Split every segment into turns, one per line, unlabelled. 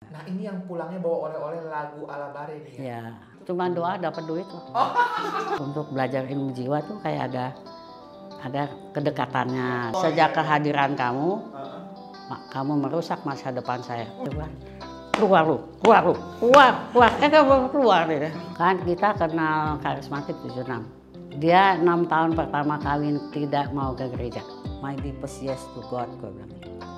Nah ini yang pulangnya bawa oleh-oleh lagu ala Bare nih ya?
Ya, cuma doa dapat duit loh. Untuk belajar ilmu jiwa tuh kayak ada kedekatannya. Sejak kehadiran kamu, kamu merusak masa depan saya. Keluar lu, keluar, keluar deh. Kan kita kenal karismatik 76. Dia 6 tahun pertama kawin tidak mau ke gereja. My deepest yes to God, gue bilang.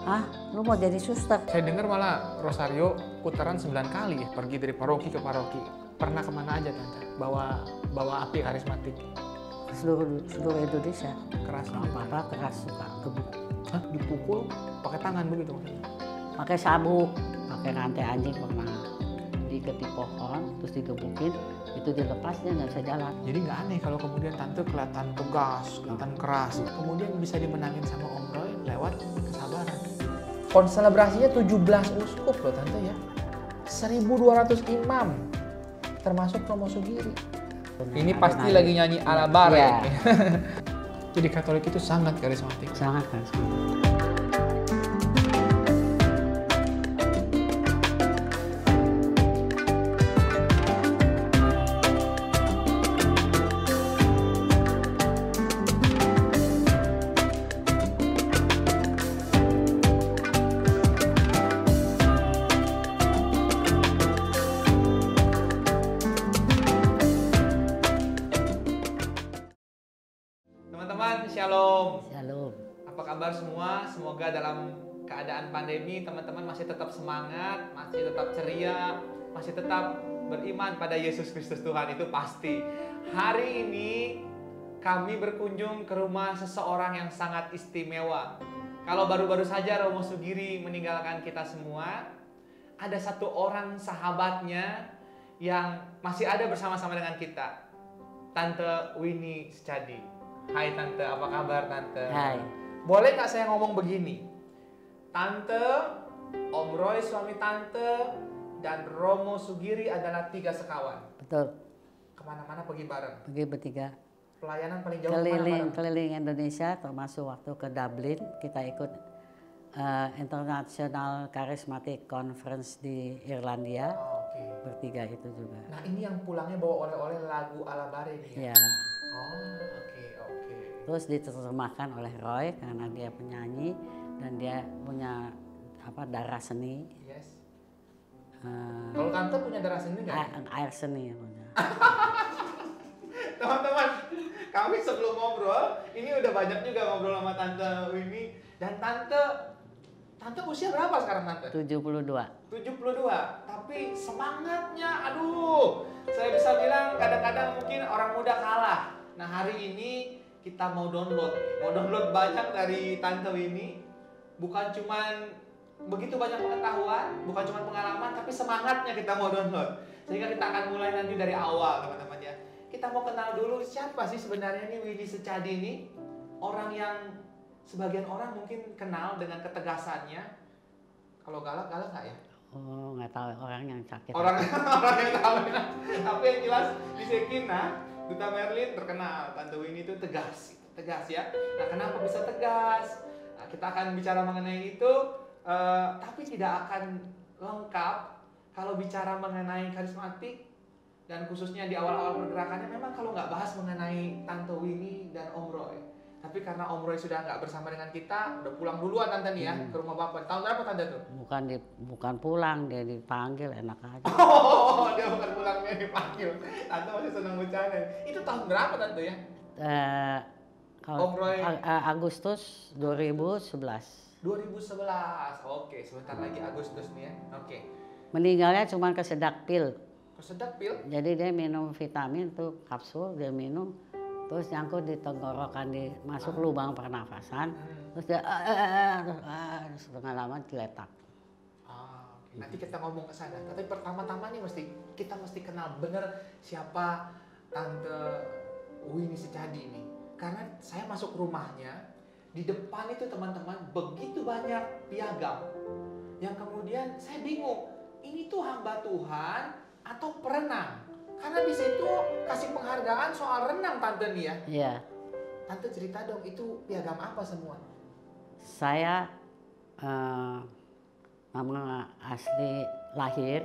Hah, lu mau jadi suster?
Saya dengar malah Rosario putaran 9 kali ya, pergi dari paroki ke paroki. Pernah kemana aja Tante? Bawa api karismatik.
Seluruh Indonesia.
Keras
Apa-apa keras suka gebuk.
Hah? Dipukul pakai tangan begitu maksudnya?
Pakai sabuk, pakai rantai anjing pernah diikat di pohon, terus digebukin, itu dilepas dia nggak bisa jalan.
Jadi nggak aneh kalau kemudian Tante kelihatan tegas, kelihatan keras. Kemudian bisa dimenangin sama Om Roy lewat kesabaran. Konselebrasinya 17 uskup loh Tante ya. 1.200 imam, termasuk Romo Sugiri. Ini pasti lagi nyanyi ala Bare.
Ya.
Jadi Katolik itu sangat karismatik.
Sangat karismatik.
Teman-teman, Shalom.
Shalom.
Apa kabar semua? Semoga dalam keadaan pandemi teman-teman masih tetap semangat, masih tetap ceria, masih tetap beriman pada Yesus Kristus Tuhan, itu pasti. Hari ini kami berkunjung ke rumah seseorang yang sangat istimewa. Kalau baru-baru saja Romo Sugiri meninggalkan kita semua, ada satu orang sahabatnya yang masih ada bersama-sama dengan kita. Tante Winnie Secadi. Hai Tante, apa kabar Tante?
Hai.
Boleh nggak saya ngomong begini? Tante, Om Roy suami Tante, dan Romo Sugiri adalah 3 sekawan.
Betul.
Kemana-mana pergi bareng.
Pergi bertiga.
Pelayanan paling jauh kemana bareng?
Keliling Indonesia, termasuk waktu ke Dublin, kita ikut International Charismatic Conference di Irlandia.
Oh, oke.
Bertiga itu juga.
Nah ini yang pulangnya bawa oleh-oleh lagu ala Bare nih ya?
Ya.
Oh, oke.
Terus diterjemahkan oleh Roy karena dia penyanyi dan dia punya darah seni.
Yes. Kalau Tante punya darah seni nggak?
Air seni punya.
Teman-teman, kami sebelum ngobrol, ini udah banyak juga ngobrol sama Tante Winnie. Dan Tante usia berapa sekarang Tante?
72.
72, tapi semangatnya, aduh, saya bisa bilang kadang-kadang mungkin orang muda kalah. Nah hari ini kita mau download banyak dari Tante Winnie. Bukan cuman begitu banyak pengetahuan, bukan cuman pengalaman, tapi semangatnya kita mau download. Sehingga kita akan mulai nanti dari awal teman-teman ya. Kita mau kenal dulu siapa sih sebenarnya nih Winnie Secadi ini. Orang yang sebagian orang mungkin kenal dengan ketegasannya. Kalau galak nggak ya?
Oh, nggak tahu orang yang sakit.
Orang yang tahu ya. Tapi yang jelas di Sekina, Duta Merlin terkenal. Tante Winnie itu tegas ya. Nah kenapa bisa tegas? Nah, kita akan bicara mengenai itu, tapi tidak akan lengkap kalau bicara mengenai karismatik. Dan khususnya di awal-awal pergerakannya, memang kalau nggak bahas mengenai Tante Winnie dan Om Roy. Tapi karena Om Roy sudah nggak bersama dengan kita, udah pulang duluan Tante nih ya, ke rumah Bapak. Tahun berapa Tante tuh?
Bukan pulang, dia dipanggil, enak aja.
Oh, dia bukan pulang, dia dipanggil. Tante masih senang bercanda. Itu tahun berapa Tante ya?
Kalau
Om Roy
Agustus 2011.
2011. Oke, sebentar lagi Agustus nih ya. Oke.
Meninggalnya cuma kesedak pil.
Kesedak pil?
Jadi dia minum vitamin tuh kapsul, dia minum, terus nyangkut di tenggorokan, masuk lubang pernafasan, terus dia terus setengah lama diletak.
Okay. Nanti kita ngomong ke sana. Tapi pertama-tama nih kita mesti kenal bener siapa Tante Winnie Secadi ini. Karena saya masuk rumahnya, di depan itu teman-teman begitu banyak piagam yang kemudian saya bingung, ini tuh hamba Tuhan atau perenang? Karena di situ kasih penghargaan soal renang Tante nih ya.
Iya.
Tante cerita dong, itu piagam apa semua?
Saya nama asli lahir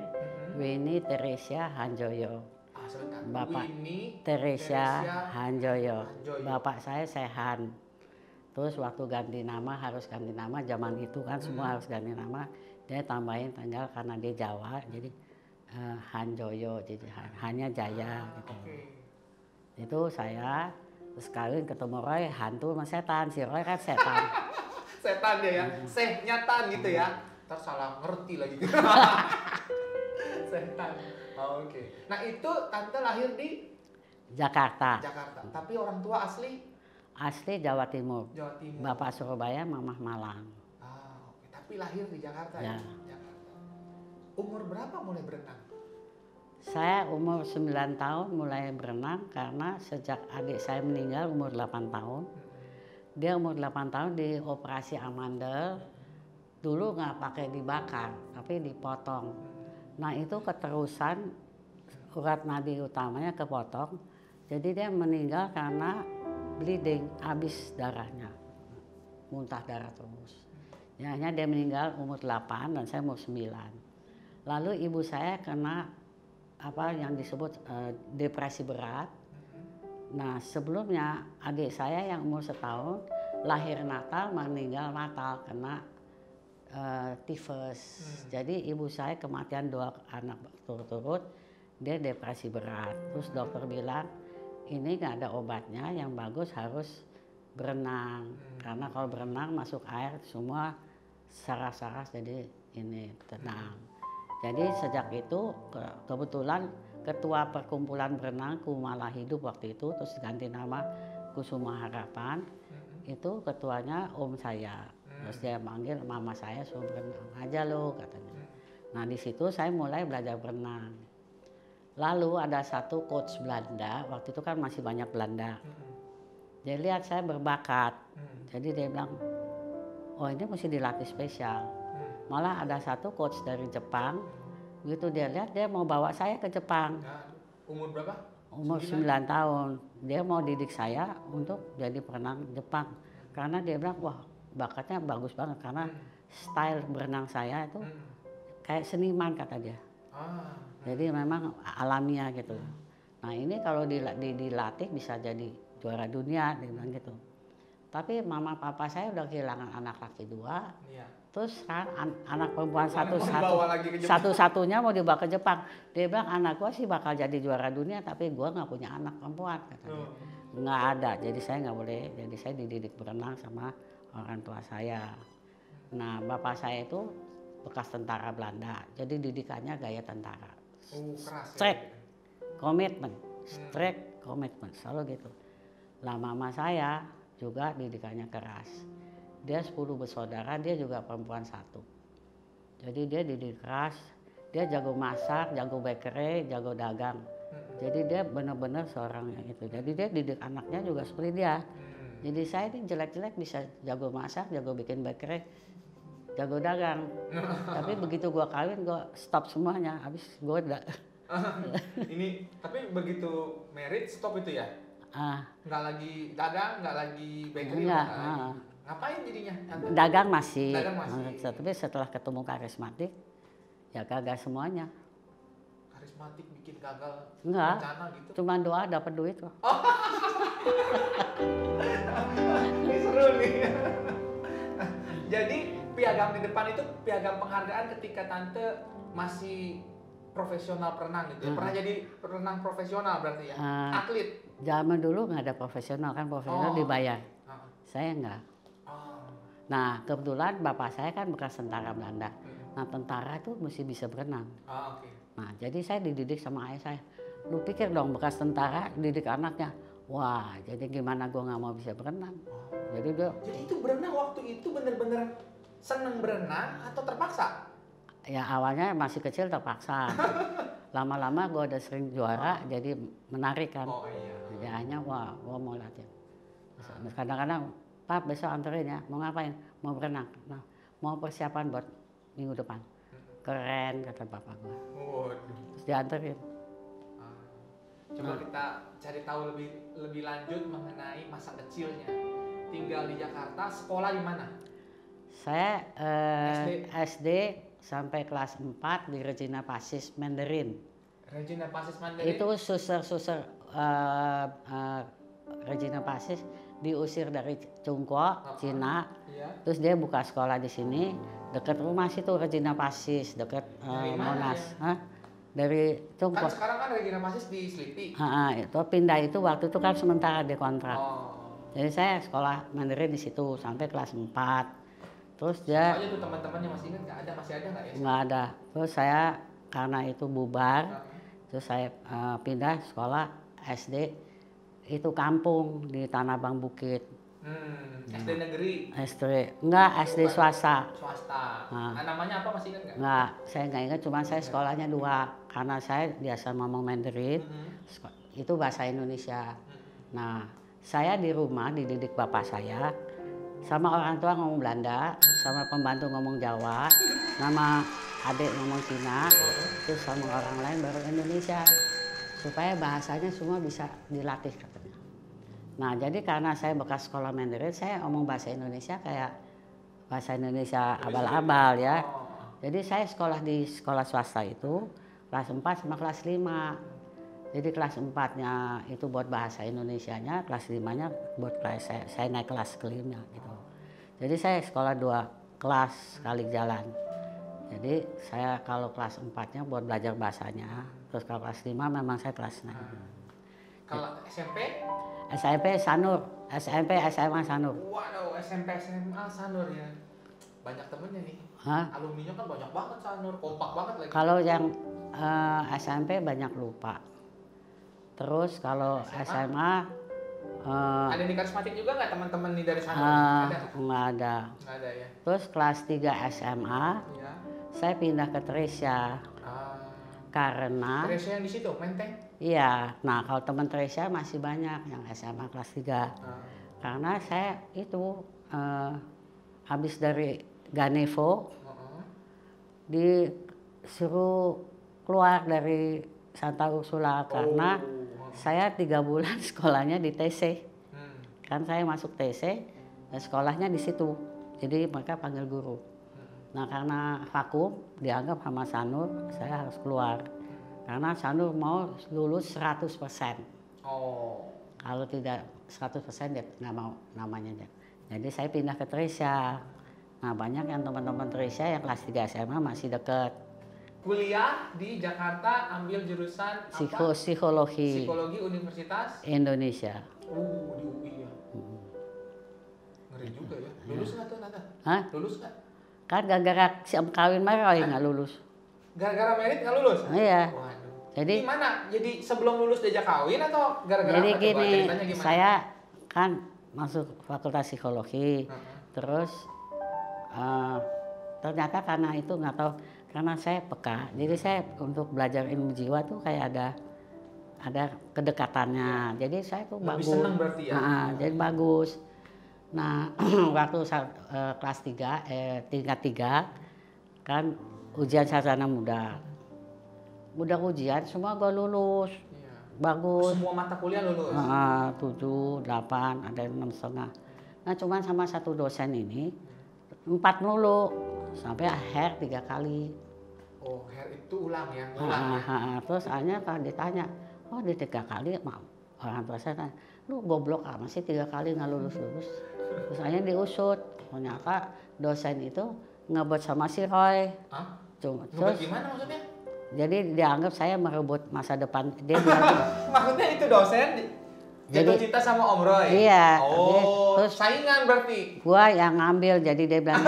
Winnie Teresia Hanjoyo.
Sebentar.
Bapak
Winnie
Teresia Hanjoyo.
Hanjoyo.
Bapak saya Sehan. Terus waktu ganti nama harus ganti nama, zaman itu kan semua harus ganti nama. Dia tambahin tanggal karena dia Jawa, jadi Hanjoyo, jadi hanya Jaya gitu. Itu saya terus kawin ketemu Roy, hantu sama setan. Si Roy kan setan.
Setan dia ya, nyatan gitu ya. Ntar salah ngerti lagi. Setan. Oh, oke. Nah itu tante lahir di
Jakarta.
Jakarta. Tapi orang tua
Asli Jawa Timur.
Jawa Timur.
Bapak Surabaya, Mamah Malang.
Oke. Tapi lahir di Jakarta ya. Jakarta. Umur berapa mulai berenang?
Saya umur 9 tahun mulai berenang karena sejak adik saya meninggal umur 8 tahun. Dia umur 8 tahun di operasi amandel. Dulu nggak pakai dibakar, tapi dipotong. Nah itu keterusan urat nadi utamanya kepotong. Jadi dia meninggal karena bleeding, habis darahnya. Muntah darah terus. Ya, akhirnya dia meninggal umur 8 dan saya umur 9. Lalu ibu saya kena apa yang disebut depresi berat. Nah sebelumnya adik saya yang umur setahun lahir Natal, meninggal Natal kena tifus. Jadi ibu saya kematian 2 anak berturut-turut, dia depresi berat. Terus dokter bilang ini nggak ada obatnya, yang bagus harus berenang. Karena kalau berenang masuk air semua saraf-saraf jadi ini tenang. Jadi sejak itu kebetulan ketua perkumpulan berenang Kumala Hidup waktu itu, terus ganti nama Kusuma Harapan, itu ketuanya om saya. Terus dia manggil mama saya suruh berenang aja lo katanya. Nah di situ saya mulai belajar berenang. Lalu ada satu coach Belanda, waktu itu kan masih banyak Belanda. Dia lihat saya berbakat, jadi dia bilang, oh ini mesti dilatih spesial. Malah ada satu coach dari Jepang, begitu dia lihat dia mau bawa saya ke Jepang.
Umur berapa?
Umur 9 tahun. Dia mau didik saya untuk jadi perenang Jepang. Karena dia bilang, wah bakatnya bagus banget karena style berenang saya itu kayak seniman kata dia. Jadi memang alamiah gitu. Nah ini kalau dilatih bisa jadi juara dunia, dia bilang gitu. Tapi mama papa saya udah kehilangan anak laki 2. Terus kan anak perempuan satu-satunya mau dibawa ke Jepang. Dia bilang anak gua sih bakal jadi juara dunia tapi gua nggak punya anak perempuan katanya. Nggak ada, jadi saya nggak boleh. Jadi saya dididik berenang sama orang tua saya. Nah bapak saya itu bekas tentara Belanda, jadi didikannya gaya tentara. Strict komitmen, selalu gitu. Lah mama saya juga didikannya keras. Dia 10 bersaudara, dia juga perempuan 1. Jadi dia didik keras, dia jago masak, jago bakery, jago dagang. Jadi dia benar-benar seorang yang itu. Jadi dia didik anaknya juga seperti dia. Jadi saya ini jelek-jelek bisa jago masak, jago bikin bakery, jago dagang. Tapi begitu gua kawin, gua stop semuanya. Habis gua udah.
Ini tapi begitu married stop itu ya? Nggak lagi dagang, nggak lagi bakery,
enggak,
ngapain jadinya?
Dagang masih.
Tapi
setelah ketemu karismatik, ya gagal semuanya.
Karismatik bikin gagal
enggak,
rencana gitu?
Cuma doa dapat duit kok.
Ini seru nih. Jadi piagam di depan itu piagam penghargaan ketika tante masih profesional perenang gitu ya? Pernah jadi perenang profesional berarti ya? Atlet?
Zaman dulu nggak ada profesional kan, profesional dibayar. Saya enggak. Nah kebetulan bapak saya kan bekas tentara Belanda. Nah tentara itu mesti bisa berenang. Nah jadi saya dididik sama ayah saya. Lu pikir dong bekas tentara didik anaknya. Wah jadi gimana gue nggak mau bisa berenang. Jadi
itu berenang waktu itu bener-bener seneng berenang atau terpaksa?
Ya awalnya masih kecil terpaksa. Lama-lama gue udah sering juara jadi menarik kan. Jadi akhirnya wah gue mau latihan. Kadang-kadang Pak besok anterin ya, mau ngapain? Mau berenang. Nah, mau persiapan buat minggu depan. Keren kata bapak gue. Terus dianterin.
Coba kita cari tahu lebih lanjut mengenai masa kecilnya. Tinggal di Jakarta, sekolah di mana?
Saya SD sampai kelas 4 di Regina Pacis Mandarin.
Regina Pacis Mandarin.
Itu suster Regina Pacis diusir dari Cungko, Cina.
Iya.
Terus dia buka sekolah di sini, dekat rumah situ Regina Pacis, dekat Monas.
Ya?
Dari Cungko.
Kan sekarang kan Regina Pacis di Slipi.
Itu pindah itu waktu itu kan sementara di kontrak.
Oh.
Jadi saya sekolah Mandarin di situ sampai kelas 4. Terus dia
Aja tuh teman-temannya masih ingat nggak ada, masih ada nggak ya?
nggak ada. Terus saya karena itu bubar, terus saya pindah sekolah SD itu kampung di Tanah Abang Bukit.
SD negeri.
SD enggak, SD swasta.
Swasta. Nah, namanya apa masih ingat nggak?
Enggak, saya nggak ingat. Cuma saya sekolahnya 2 karena saya biasa ngomong Mandarin, itu bahasa Indonesia. Nah, saya di rumah dididik bapak saya, sama orang tua ngomong Belanda, sama pembantu ngomong Jawa, nama adik ngomong Cina, terus sama orang lain baru Indonesia, supaya bahasanya semua bisa dilatih katanya. Nah, jadi karena saya bekas sekolah Mandarin, saya ngomong bahasa Indonesia kayak bahasa Indonesia abal-abal ya. Jadi saya sekolah di sekolah swasta itu kelas 4 sama kelas 5. Jadi kelas 4-nya itu buat bahasa Indonesianya, kelas 5-nya buat kelas saya naik kelas kelima gitu. Jadi saya sekolah 2 kelas sekali jalan. Jadi saya kalau kelas 4-nya buat belajar bahasanya, terus kalau kelas 5 memang saya kelas naik.
Kalau SMP?
SMP Sanur, SMP SMA Sanur.
Waduh, SMP SMA Sanur ya. Banyak temennya nih. Alumninya kan banyak banget Sanur, kompak banget lagi.
Kalau yang SMP banyak lupa. Terus kalau SMA
ada di karismatik juga nggak teman-teman nih dari sana?
Nggak ada.
Nggak ada ya.
Terus kelas 3 SMA, ya. Saya pindah ke Tresia. Karena
Tresia yang di situ, Menteng?
Iya. Nah, kalau teman Tresia masih banyak yang SMA kelas 3. Karena saya itu habis dari Ganevo disuruh keluar dari Santa Ursula karena saya 3 bulan sekolahnya di TC. Kan saya masuk TC, sekolahnya di situ. Jadi mereka panggil guru. Nah, karena vakum dianggap sama Sanur, saya harus keluar. Karena Sanur mau lulus 100%. Kalau tidak 100% dia nggak mau namanya. Jadi saya pindah ke Tresia. Nah, banyak yang teman-teman Tresia yang kelas 3 SMA masih dekat.
Kuliah di Jakarta ambil jurusan apa?
Psikologi.
Psikologi Universitas
Indonesia.
Di UI ya. Ngeri juga ya. Lulus nggak tuh Nata?
Hah?
Lulus nggak?
Kan gara-gara si kawin Maroy nggak lulus.
Gara-gara merit nggak lulus?
Iya.
Waduh.
Jadi
gimana? Jadi sebelum lulus diajak kawin atau gara-gara
jadi
apa?
gini,
Gimana?
saya kan masuk fakultas psikologi, terus ternyata karena itu nggak tahu, karena saya peka, jadi saya untuk belajar ilmu jiwa tuh kayak ada kedekatannya, jadi saya tuh
lebih
bagus.
Senang berarti ya?
Jadi bagus. Nah, waktu kelas 3, tingkat 3 kan ujian sarjana muda ujian semua gue lulus.
Iya.
Bagus.
Semua mata kuliah lulus?
7, 8, ada yang 6,5. Nah, cuman sama satu dosen ini 4 melulu sampai akhir 3 kali.
Oh, akhir itu ulang ya? Ulang ya?
Terus akhirnya kalau ditanya, di 3 kali, orang tua saya tanya, lu goblok amat sih 3 kali nggak lulus. Terus akhirnya diusut, ternyata dosen itu ngebut sama si Roy.
Ngebut gimana maksudnya?
Jadi dianggap saya merebut masa depan dia.
Maksudnya itu dosen jatuh cinta sama Om Roy?
Iya.
Terus saingan berarti?
Gua yang ngambil, jadi dia bilang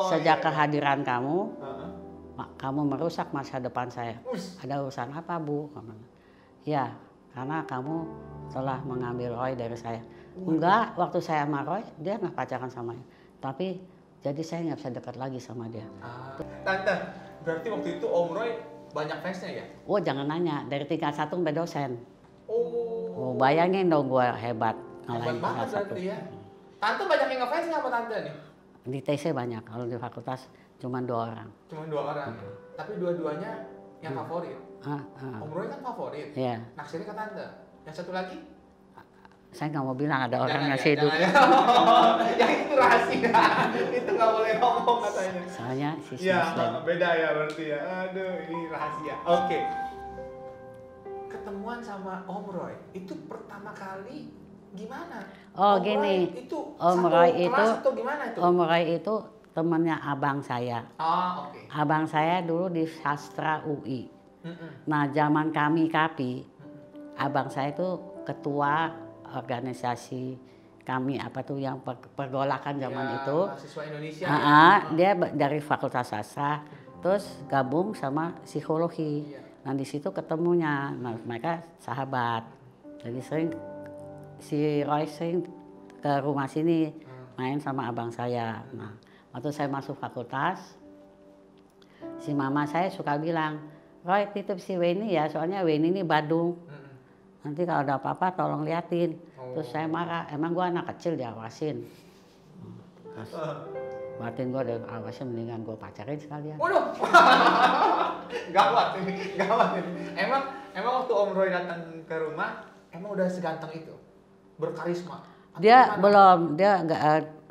sejak kehadiran kamu, kamu merusak masa depan saya. Ada urusan apa, Bu? Ya, karena kamu telah mengambil Roy dari saya. Enggak, waktu saya sama Roy, dia nggak pacaran sama saya. Tapi jadi saya nggak bisa dekat lagi sama dia.
Tante, berarti waktu itu Om Roy banyak fansnya ya?
Oh, jangan nanya, dari tingkat 1 sampai dosen. Bayangin dong gue hebat.
Hebat banget berarti ya. Tante banyak yang ngefans nggak sama Tante nih?
Di TC banyak, kalau di fakultas cuma 2 orang.
Cuma 2 orang? Tapi dua-duanya yang favorit? Om Roy kan favorit?
Iya.
Naksirnya ke Tante? Yang satu lagi?
Saya nggak mau bilang ada orang
Jangan
ngasih hidup.
Yang itu rahasia. Itu nggak boleh ngomong katanya.
Soalnya si
Iya,
Muslim.
beda ya berarti ya. Aduh, ini rahasia. Oke. Ketemuan sama Om Roy itu pertama kali gimana?
Oh
Om
gini,
Roy itu
Om
satu
Roy
kelas
itu,
atau gimana itu?
Om Roy itu temannya abang saya.
Oh, oke.
Abang saya dulu di sastra UI.
Mm-mm.
Nah, zaman kami KAPI, abang saya itu ketua organisasi kami apa tuh yang pergolakan zaman
Ya,
itu.
mahasiswa Indonesia
Dia dari Fakultas Sastra, terus gabung sama psikologi.
Iya.
Nah di situ ketemunya, nah mereka sahabat. Jadi si Roy sering ke rumah sini main sama abang saya. Nah waktu saya masuk fakultas, si mama saya suka bilang, Roy titip si Weni ya, soalnya Weni ini Badung. Nanti kalau ada apa-apa tolong liatin. Terus saya marah, emang gua anak kecil diawasin. Terus batin gua udah awasin, mendingan gua pacarin sekalian.
Waduh, gawat ini. Emang waktu Om Roy datang ke rumah, emang udah seganteng itu, berkarisma. Atau
Dia
gimana?
belum, dia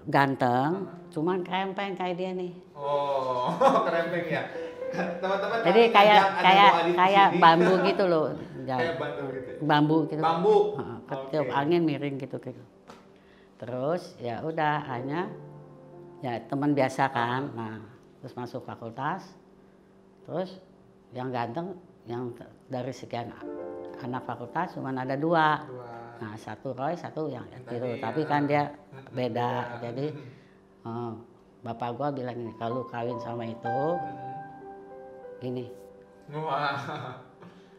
ganteng, cuman krempeng kayak dia nih.
Oh, kerempeng ya. Teman-teman.
Jadi
kami ngajak ada dua adik di
kayak
sini.
bambu gitu loh.
Kayak bambu gitu.
Bambu gitu.
Bambu.
Ketiup angin miring gitu. Terus ya udah hanya ya teman biasa kan. Nah, terus masuk fakultas. Terus yang ganteng yang dari sekian anak fakultas cuma ada dua. Nah, satu Roy, satu yang itu. Tapi kan dia beda. Jadi bapak gua bilang ini, kalau kawin sama itu gini.
Wah.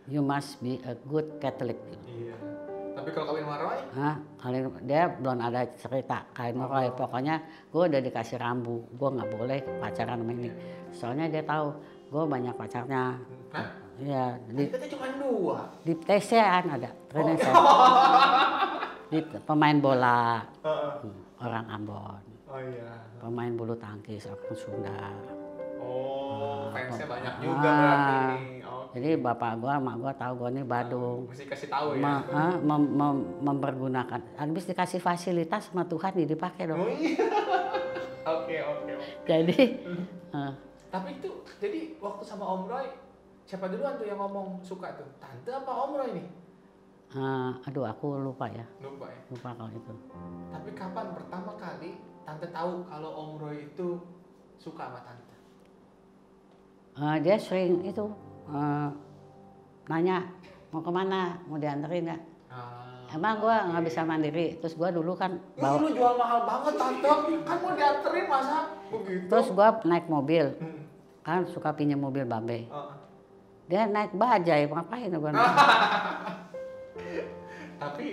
You must be a good Catholic.
Iya. Tapi kalau kawin sama Roy?
Dia belum ada cerita kawin sama Roy. Pokoknya gue udah dikasih rambu, gue nggak boleh pacaran sama ini. Soalnya dia tahu gue banyak pacarnya.
Hah?
Iya,
Kita cuma dua.
di TC-an ada, training saya. Di pemain bola, orang Ambon.
Oh iya.
Pemain bulu tangkis, orang Sunda.
Oh, fansnya banyak juga berarti ini.
Jadi bapak gua, mak gua tahu gua ini Badung.
Mesti kasih tahu ya.
Mempergunakan, habis dikasih fasilitas sama Tuhan ya dipakai dong.
Oh iya. Oke.
Jadi,
Tapi itu, jadi waktu sama Om Roy, siapa duluan tuh yang ngomong suka tuh? Tante apa Om Roy nih?
aduh aku lupa ya,
Lupa ya.
lupa kalau itu.
Tapi kapan pertama kali Tante tahu kalau Om Roy itu suka sama Tante?
Dia sering itu nanya mau kemana, mau dianterin nggak? Emang gua nggak bisa mandiri. Terus gua dulu kan
bawa. Lu jual mahal banget Tante, kan mau dianterin masa begitu?
Terus gua naik mobil, kan suka pinjam mobil Babe. Dia naik bajai, ngapain gua naik?
Tapi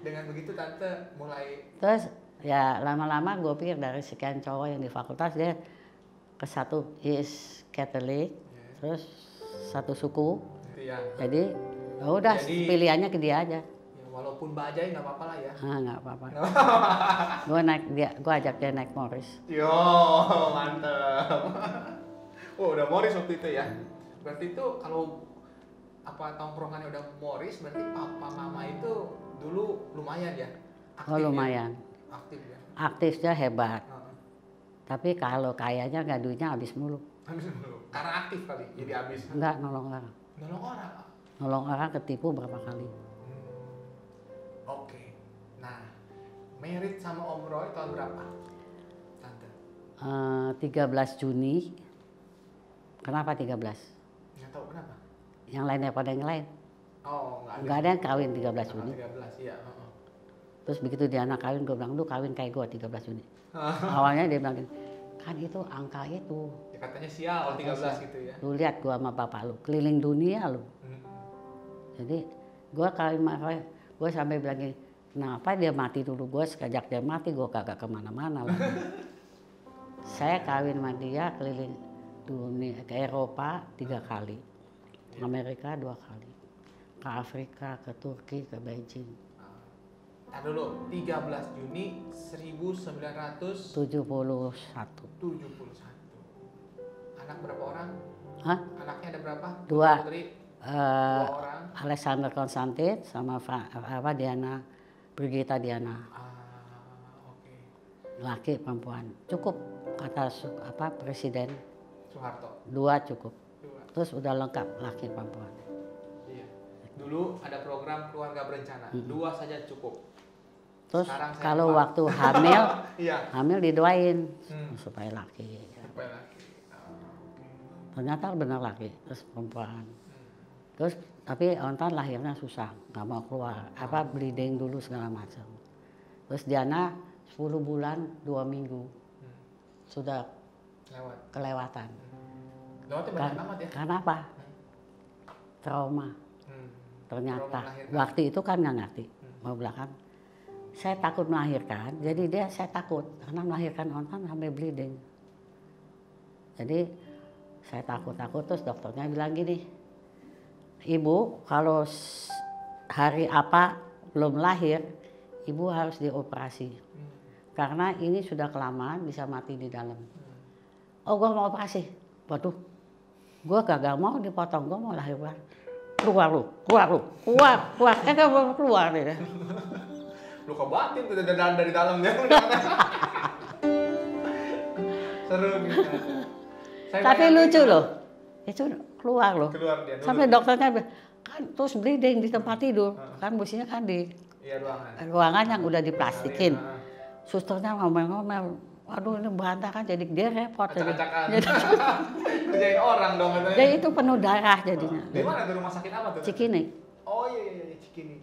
dengan begitu Tante mulai.
Terus ya lama-lama gue pikir dari sekian cowok yang di fakultas dia ke satu is Catholic, terus satu suku.
Gitu ya.
Jadi ya udah pilihannya ke dia aja.
Ya, walaupun bajai nggak apa-apa lah ya.
Nggak apa-apa. Gue ajak dia naik Morris.
Yo, mantep. Oh, udah Morris waktu itu ya. Berarti itu kalau apa tongkrongannya udah Morris, berarti papa mama itu dulu lumayan ya? Aktif
Lumayan.
Ya? Aktif ya?
Aktifnya hebat. Tapi kalau kayaknya nggak duitnya habis mulu.
Habis mulu? Karena aktif kali, jadi habis.
Enggak, nolong orang.
Nolong orang?
Nolong orang ketipu berapa kali.
Oke. Nah, married sama Om Roy tahun berapa? Tante?
13 Juni. Kenapa 13?
Nggak tahu kenapa.
Yang lainnya pada yang lain.
Oh,
nggak ada yang kawin 13 Juni.
13, iya.
Terus begitu dia anak kawin, gue bilang, lu kawin kayak gue 13 Juni. Awalnya dia bilang, kan itu angka itu.
Ya, katanya sial 13 gitu ya.
Lu lihat gue sama bapak lu, keliling dunia lu. Jadi gue kawin sama Roy, gue sampai bilang gini, kenapa dia mati dulu, gue sekejap dia mati, gue kagak kemana-mana lah. Saya kawin sama dia keliling dunia, ke Eropa 3 kali. Amerika 2 kali. Ke Afrika, ke Turki, ke Beijing.
Nah dulu, 13 Juni 1971.
71.
Anak berapa orang?
Hah?
Anaknya ada berapa?
2.
Putri? 2 orang.
Alexander Konstantin sama Diana Brigita Diana.
Oke.
Laki perempuan. Cukup kata Presiden.
Soeharto.
2 cukup.
2.
Terus udah lengkap laki perempuan.
Iya. Dulu ada program keluarga berencana. 2 saja cukup.
Terus
Sekarang saya
kalau
4.
waktu hamil,
Iya.
hamil didoain supaya laki.
Supaya laki.
Ternyata benar laki, terus perempuan. Terus tapi Ontan lahirnya susah, nggak mau keluar, bleeding dulu segala macam. Terus Diana 10 bulan 2 minggu sudah kelewatan.
Lewatnya banyak banget ya?
Karena apa? Trauma. Ternyata
Trauma
waktu itu kan nggak ngerti, mau belakang. Saya takut melahirkan, jadi saya takut karena melahirkan Ontan sampai bleeding. Jadi saya takut terus dokternya bilang gini, Ibu kalau hari apa belum lahir, Ibu harus dioperasi. Karena ini sudah kelamaan bisa mati di dalam. Oh gue mau operasi. Waduh, gue gagal mau dipotong, gue mau lahir baru. Keluar lu. Gak mau keluar deh.
Luka batin tuh dari dalam dia. Seru gitu.
Tapi lucu loh, itu keluar loh.
Keluar dia.
Sampai dokternya bilang, kan terus bleeding di tempat tidur. Kan mestinya kan di ruangan yang udah diplastikin. Susternya ngomel-ngomel, waduh ini berantakan jadi dia repot.
Acak-acakan. Kerjain orang dong katanya.
Jadi itu penuh darah jadinya.
Di mana tuh rumah sakit apa tuh?
Cikini.
Oh iya, Cikini.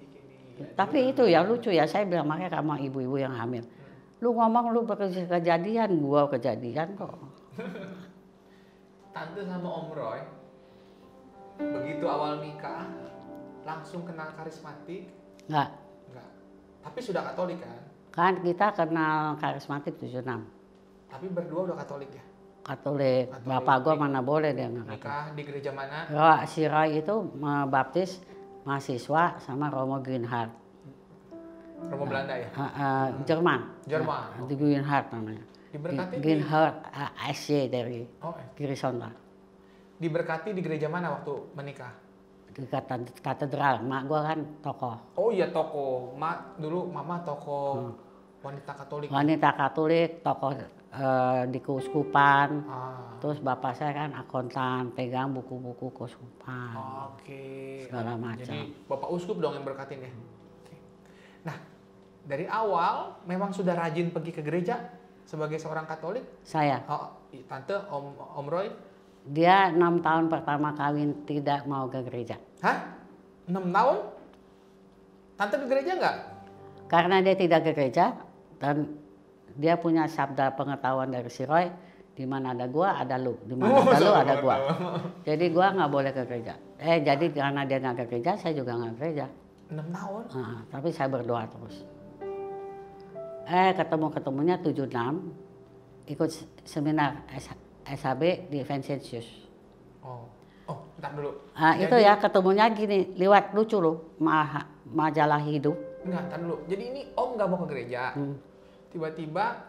Tapi itu ya lucu ya, saya bilang makanya sama ibu-ibu yang hamil. Lu ngomong lu kejadian, gua kejadian kok.
Tante sama Om Roy begitu awal nikah langsung kenal karismatik?
Enggak.
Tapi sudah Katolik kan?
Kan kita kenal karismatik 76.
Tapi berdua udah Katolik ya?
Katolik. Bapak gua mana boleh dia nggak Katolik.
Nikah di gereja mana?
Si Roy itu baptis mahasiswa sama Romo Greenhart.
Romo Belanda ya?
Jerman. Di Greenhart namanya.
Diberkati
Greenhart SC dari Girisonda.
Diberkati di gereja mana waktu menikah?
Di katedral. Mak gua kan tokoh.
Oh iya tokoh. Dulu mama tokoh wanita Katolik.
Wanita Katolik, tokoh di keuskupan. Terus bapak saya kan akuntan, pegang buku-buku keuskupan.
Oke.
Segala macam.
Jadi bapak uskup dong yang berkatin ya. Nah, dari awal memang sudah rajin pergi ke gereja sebagai seorang Katolik?
Saya.
Tante, Om Roy?
Dia 6 tahun pertama kawin tidak mau ke gereja.
Hah? 6 tahun? Tante ke gereja nggak?
Karena dia tidak ke gereja dan dia punya sabda pengetahuan dari si Roy, di mana ada gua ada lu, di mana ada lu ada gua. Jadi gua nggak boleh ke gereja. Jadi karena dia nggak ke gereja, saya juga nggak ke gereja.
6 tahun?
Tapi saya berdoa terus. Ketemunya 76, ikut seminar SHB di Vincentius.
Bentar dulu.
Itu ya ketemunya gini, lewat lucu loh, majalah hidup.
Enggak, bentar dulu. Jadi ini Om nggak mau ke gereja. Tiba-tiba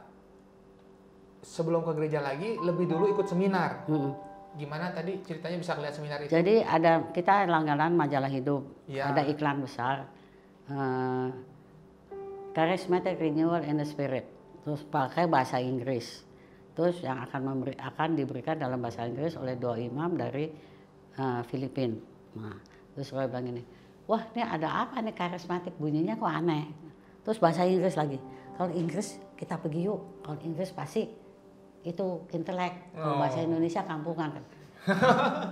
sebelum ke gereja lagi, lebih dulu ikut seminar. Gimana tadi ceritanya bisa lihat seminar itu?
Jadi kita langganan majalah hidup, ada iklan besar. Charismatic Renewal in the Spirit, terus pakai bahasa Inggris, terus yang akan diberikan dalam bahasa Inggris oleh 2 imam dari Filipina. Nah, terus saya bilang ini, wah ini ada apa nih karismatik, bunyinya kok aneh. Terus bahasa Inggris lagi, kalau Inggris kita pergi yuk, kalau Inggris pasti itu intelek, kalau bahasa Indonesia kampungan kan.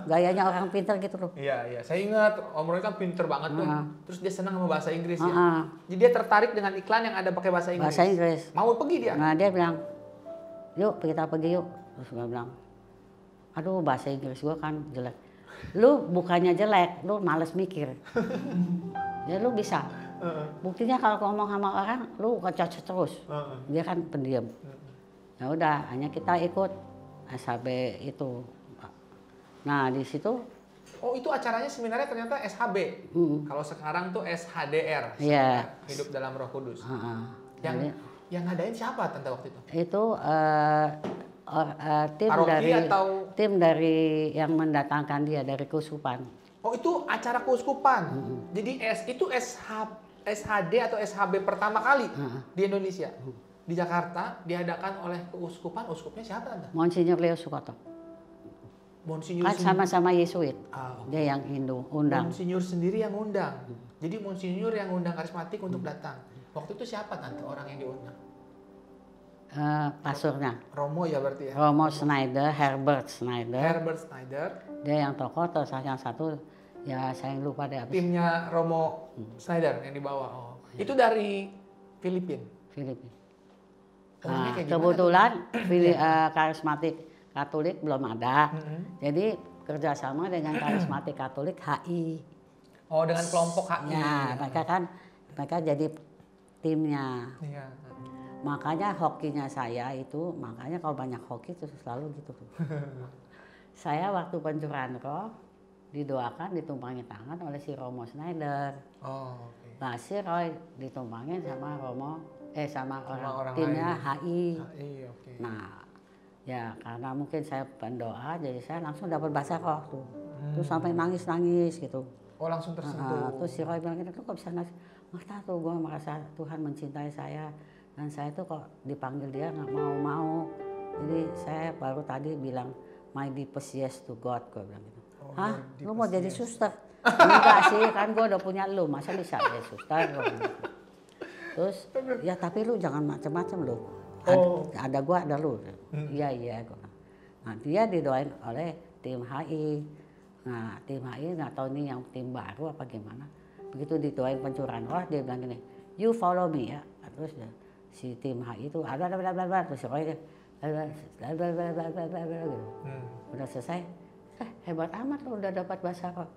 Gayanya orang pintar gitu loh.
Iya. Saya ingat Om Roy kan pintar banget tuh. Terus dia senang sama bahasa Inggris ya. Jadi dia tertarik dengan iklan yang ada pakai bahasa Inggris.
Bahasa Inggris.
Mau pergi dia?
Nah dia bilang, yuk kita pergi yuk. Terus gue bilang, aduh bahasa Inggris gue kan jelek. Lu bukannya jelek, lu males mikir. Ya lu bisa. Buktinya kalau ngomong sama orang, lu kecocok terus. Dia kan pendiam. Ya udah, hanya kita ikut SHB itu. Nah di situ.
Oh itu acaranya seminarnya ternyata SHB. Kalau sekarang tuh SHDR. Hidup dalam Roh Kudus. Yang ngadain siapa tante waktu itu?
Itu tim dari yang mendatangkan dia dari keuskupan.
Oh itu acara keuskupan. Jadi itu SHD atau SHB pertama kali di Indonesia. Di Jakarta diadakan oleh keuskupan. Uskupnya siapa Tante?
Monsinyur Leo Sukoto.
Monsinyur
Kan sama-sama Yesuit. Dia yang undang.
Monsinyur sendiri yang undang. Jadi Monsinyur yang undang karismatik untuk datang. Waktu itu siapa Tante orang yang diundang?
Pasurnya.
Romo ya berarti ya?
Romo Schneider, Herbert Schneider.
Herbert Schneider.
Dia yang tokoh, terus yang satu ya saya lupa deh.
Timnya Romo Schneider yang dibawa. Oh. Itu dari Filipina. Nah,
kebetulan karismatik Katolik belum ada. Jadi kerjasama dengan karismatik Katolik HI.
Oh, dengan kelompok HI.
Ya, mereka jadi timnya.
Iya.
Makanya hokinya saya itu, makanya kalau banyak hoki itu selalu gitu tuh. Saya waktu pencurahan roh didoakan ditumpangi tangan oleh si Romo Schneider.
Oh, oke.
Nah, si Roy ditumpangin sama sama orang timnya
lain.
HI.
Okay.
Nah, ya karena mungkin saya pendoa, jadi saya langsung dapat bahasa roh tuh. Terus sampai nangis-nangis gitu.
Oh, langsung tersentuh.
Terus si Roy bilang, "Lu kok bisa nangis?" "Masa tuh gue merasa Tuhan mencintai saya dan saya tuh kok dipanggil dia nggak mau. Jadi saya baru tadi bilang my deepest yes to God," gue bilang gitu. "Hah? Lu mau jadi suster?" "Enggak sih, kan gue udah punya lu, masa bisa jadi suster?" Gue bilang gitu. Terus, "Ya tapi lu jangan macem-macem lu. Ada gua, ada lu." Iya gua. Nah, dia didoain oleh tim HI. Nah, tim HI nggak tahu nih yang tim baru apa gimana. Begitu didoain pencurahan roh, dia bilang gini, "You follow me ya." Terus si tim HI itu ada terus pokoknya gitu. Udah selesai. Hebat amat lu udah dapat bahasa roh.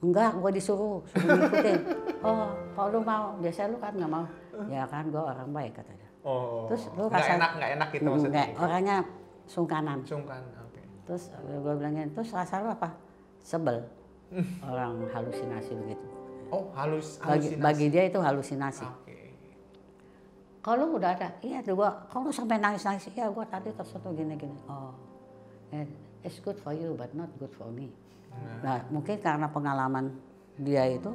"Enggak, gua suruh ngikutin." "Oh, kalau lu mau, biasa lu kan nggak mau." "Ya kan, gue orang baik," katanya. Terus lu
nggak enak gitu maksudnya?
Orangnya sungkanan.
Oke.
Terus gue bilangin, "Terus rasa lu apa?" "Sebel." Orang halusinasi begitu.
Oh, halusinasi.
Bagi dia itu halusinasi.
Oke.
Kalau udah ada, "Iya tuh gua, kalau lu sampai nangis-nangis, iya gua tadi tersentuh gini-gini." "Oh, it's good for you but not good for me." Nah, mungkin karena pengalaman dia itu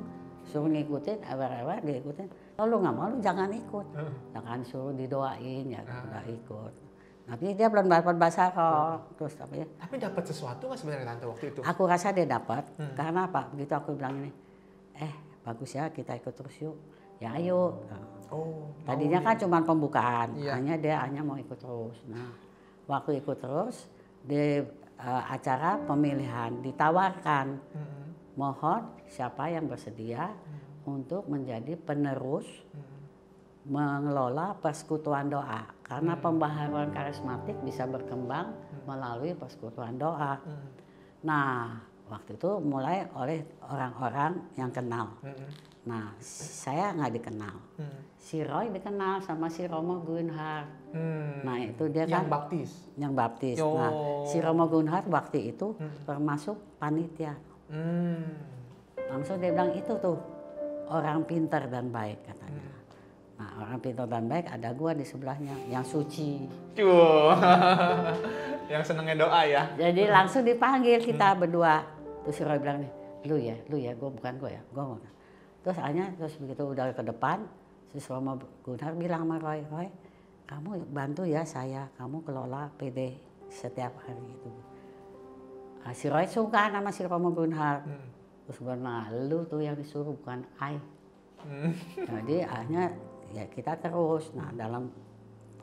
suruh ngikutin, awal-awal dia ikutin. Kalau lu nggak mau, lu jangan ikut. Jangan suruh didoain, ya udah ikut. Tapi dia belum dapat bahasa roh. Terus apa ya?
Tapi dapat sesuatu nggak sebenarnya Tante waktu itu?
Aku rasa dia dapat. Karena apa? Begitu aku bilang ini, bagus ya kita ikut terus yuk. Ya ayo. Tadinya kan cuma pembukaan, hanya mau ikut terus. Nah, waktu ikut terus di acara pemilihan ditawarkan, mohon siapa yang bersedia untuk menjadi penerus mengelola persekutuan doa, karena pembaharuan karismatik bisa berkembang melalui persekutuan doa. Nah, waktu itu mulai oleh orang-orang yang kenal. Nah, saya nggak dikenal. Si Roy dikenal sama si Romo Gunhard. Nah, itu dia kan yang baptis. Nah, si Romo Gunhard waktu itu termasuk panitia. Langsung dia bilang, "Itu tuh orang pintar dan baik," katanya. Nah, orang pintar dan baik ada gua di sebelahnya yang suci.
Yang senengnya doa ya.
Jadi langsung dipanggil kita berdua. Terus si Roy bilang nih, lu ya, gua ya, gua mau." Terus begitu udah ke depan, si Romo Gunhard bilang sama Roy, "Kamu bantu ya saya, kamu kelola PD setiap hari itu." Nah, si Roy suka sama si Romo Gunhard. Terus gue bilang, "Nah, lu tuh yang disuruh bukan I." Jadi akhirnya ya kita terus. Nah, dalam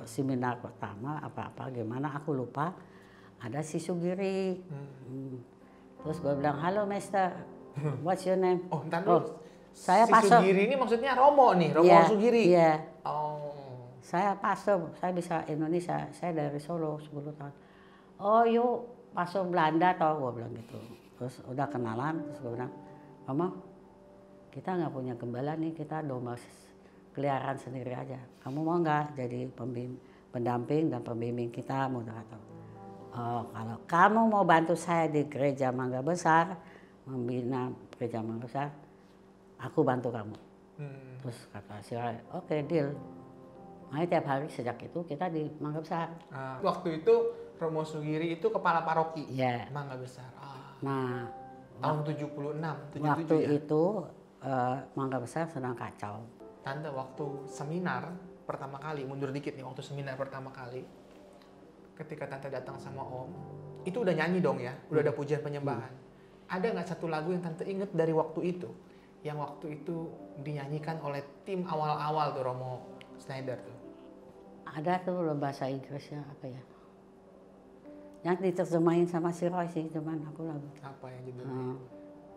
seminar pertama apa-apa gimana aku lupa, ada si Sugiri. Terus gue bilang, "Halo Mister, what's your name?"
Oh, entar dulu.
Saya
si
pastor.
Sugiri ini maksudnya Romo nih, Romo Sugiri.
Iya.
Oh.
Saya pastor, saya bisa Indonesia, saya dari Solo 10 tahun. "Oh, yuk pastor Belanda tau," gue bilang gitu. Terus udah kenalan, terus gue bilang, "Mama, kita nggak punya gembala nih, kita domba keliaran sendiri aja. Kamu mau nggak jadi pendamping dan pembimbing kita?" Mau kata, "Oh, kalau kamu mau bantu saya di gereja Mangga Besar, membina gereja Mangga Besar, aku bantu kamu." Terus kata si Ray, "Oke, deal." Makanya tiap hari sejak itu kita di Mangga Besar.
Waktu itu Romo Sugiri itu kepala paroki Mangga Besar.
Nah,
tahun 76, 77
waktu
ya?
itu Mangga Besar sedang kacau.
Tante waktu seminar pertama kali, mundur dikit nih, waktu seminar pertama kali, ketika Tante datang sama Om, itu udah nyanyi dong ya, udah ada pujian penyembahan. Ada nggak satu lagu yang Tante inget dari waktu itu, yang waktu itu dinyanyikan oleh tim awal-awal tuh Romo Schneider tuh?
Ada tuh loh bahasa Inggrisnya apa ya? Yang diterjemahin sama si Roy sih, cuman aku lagu.
Apa yang judulnya?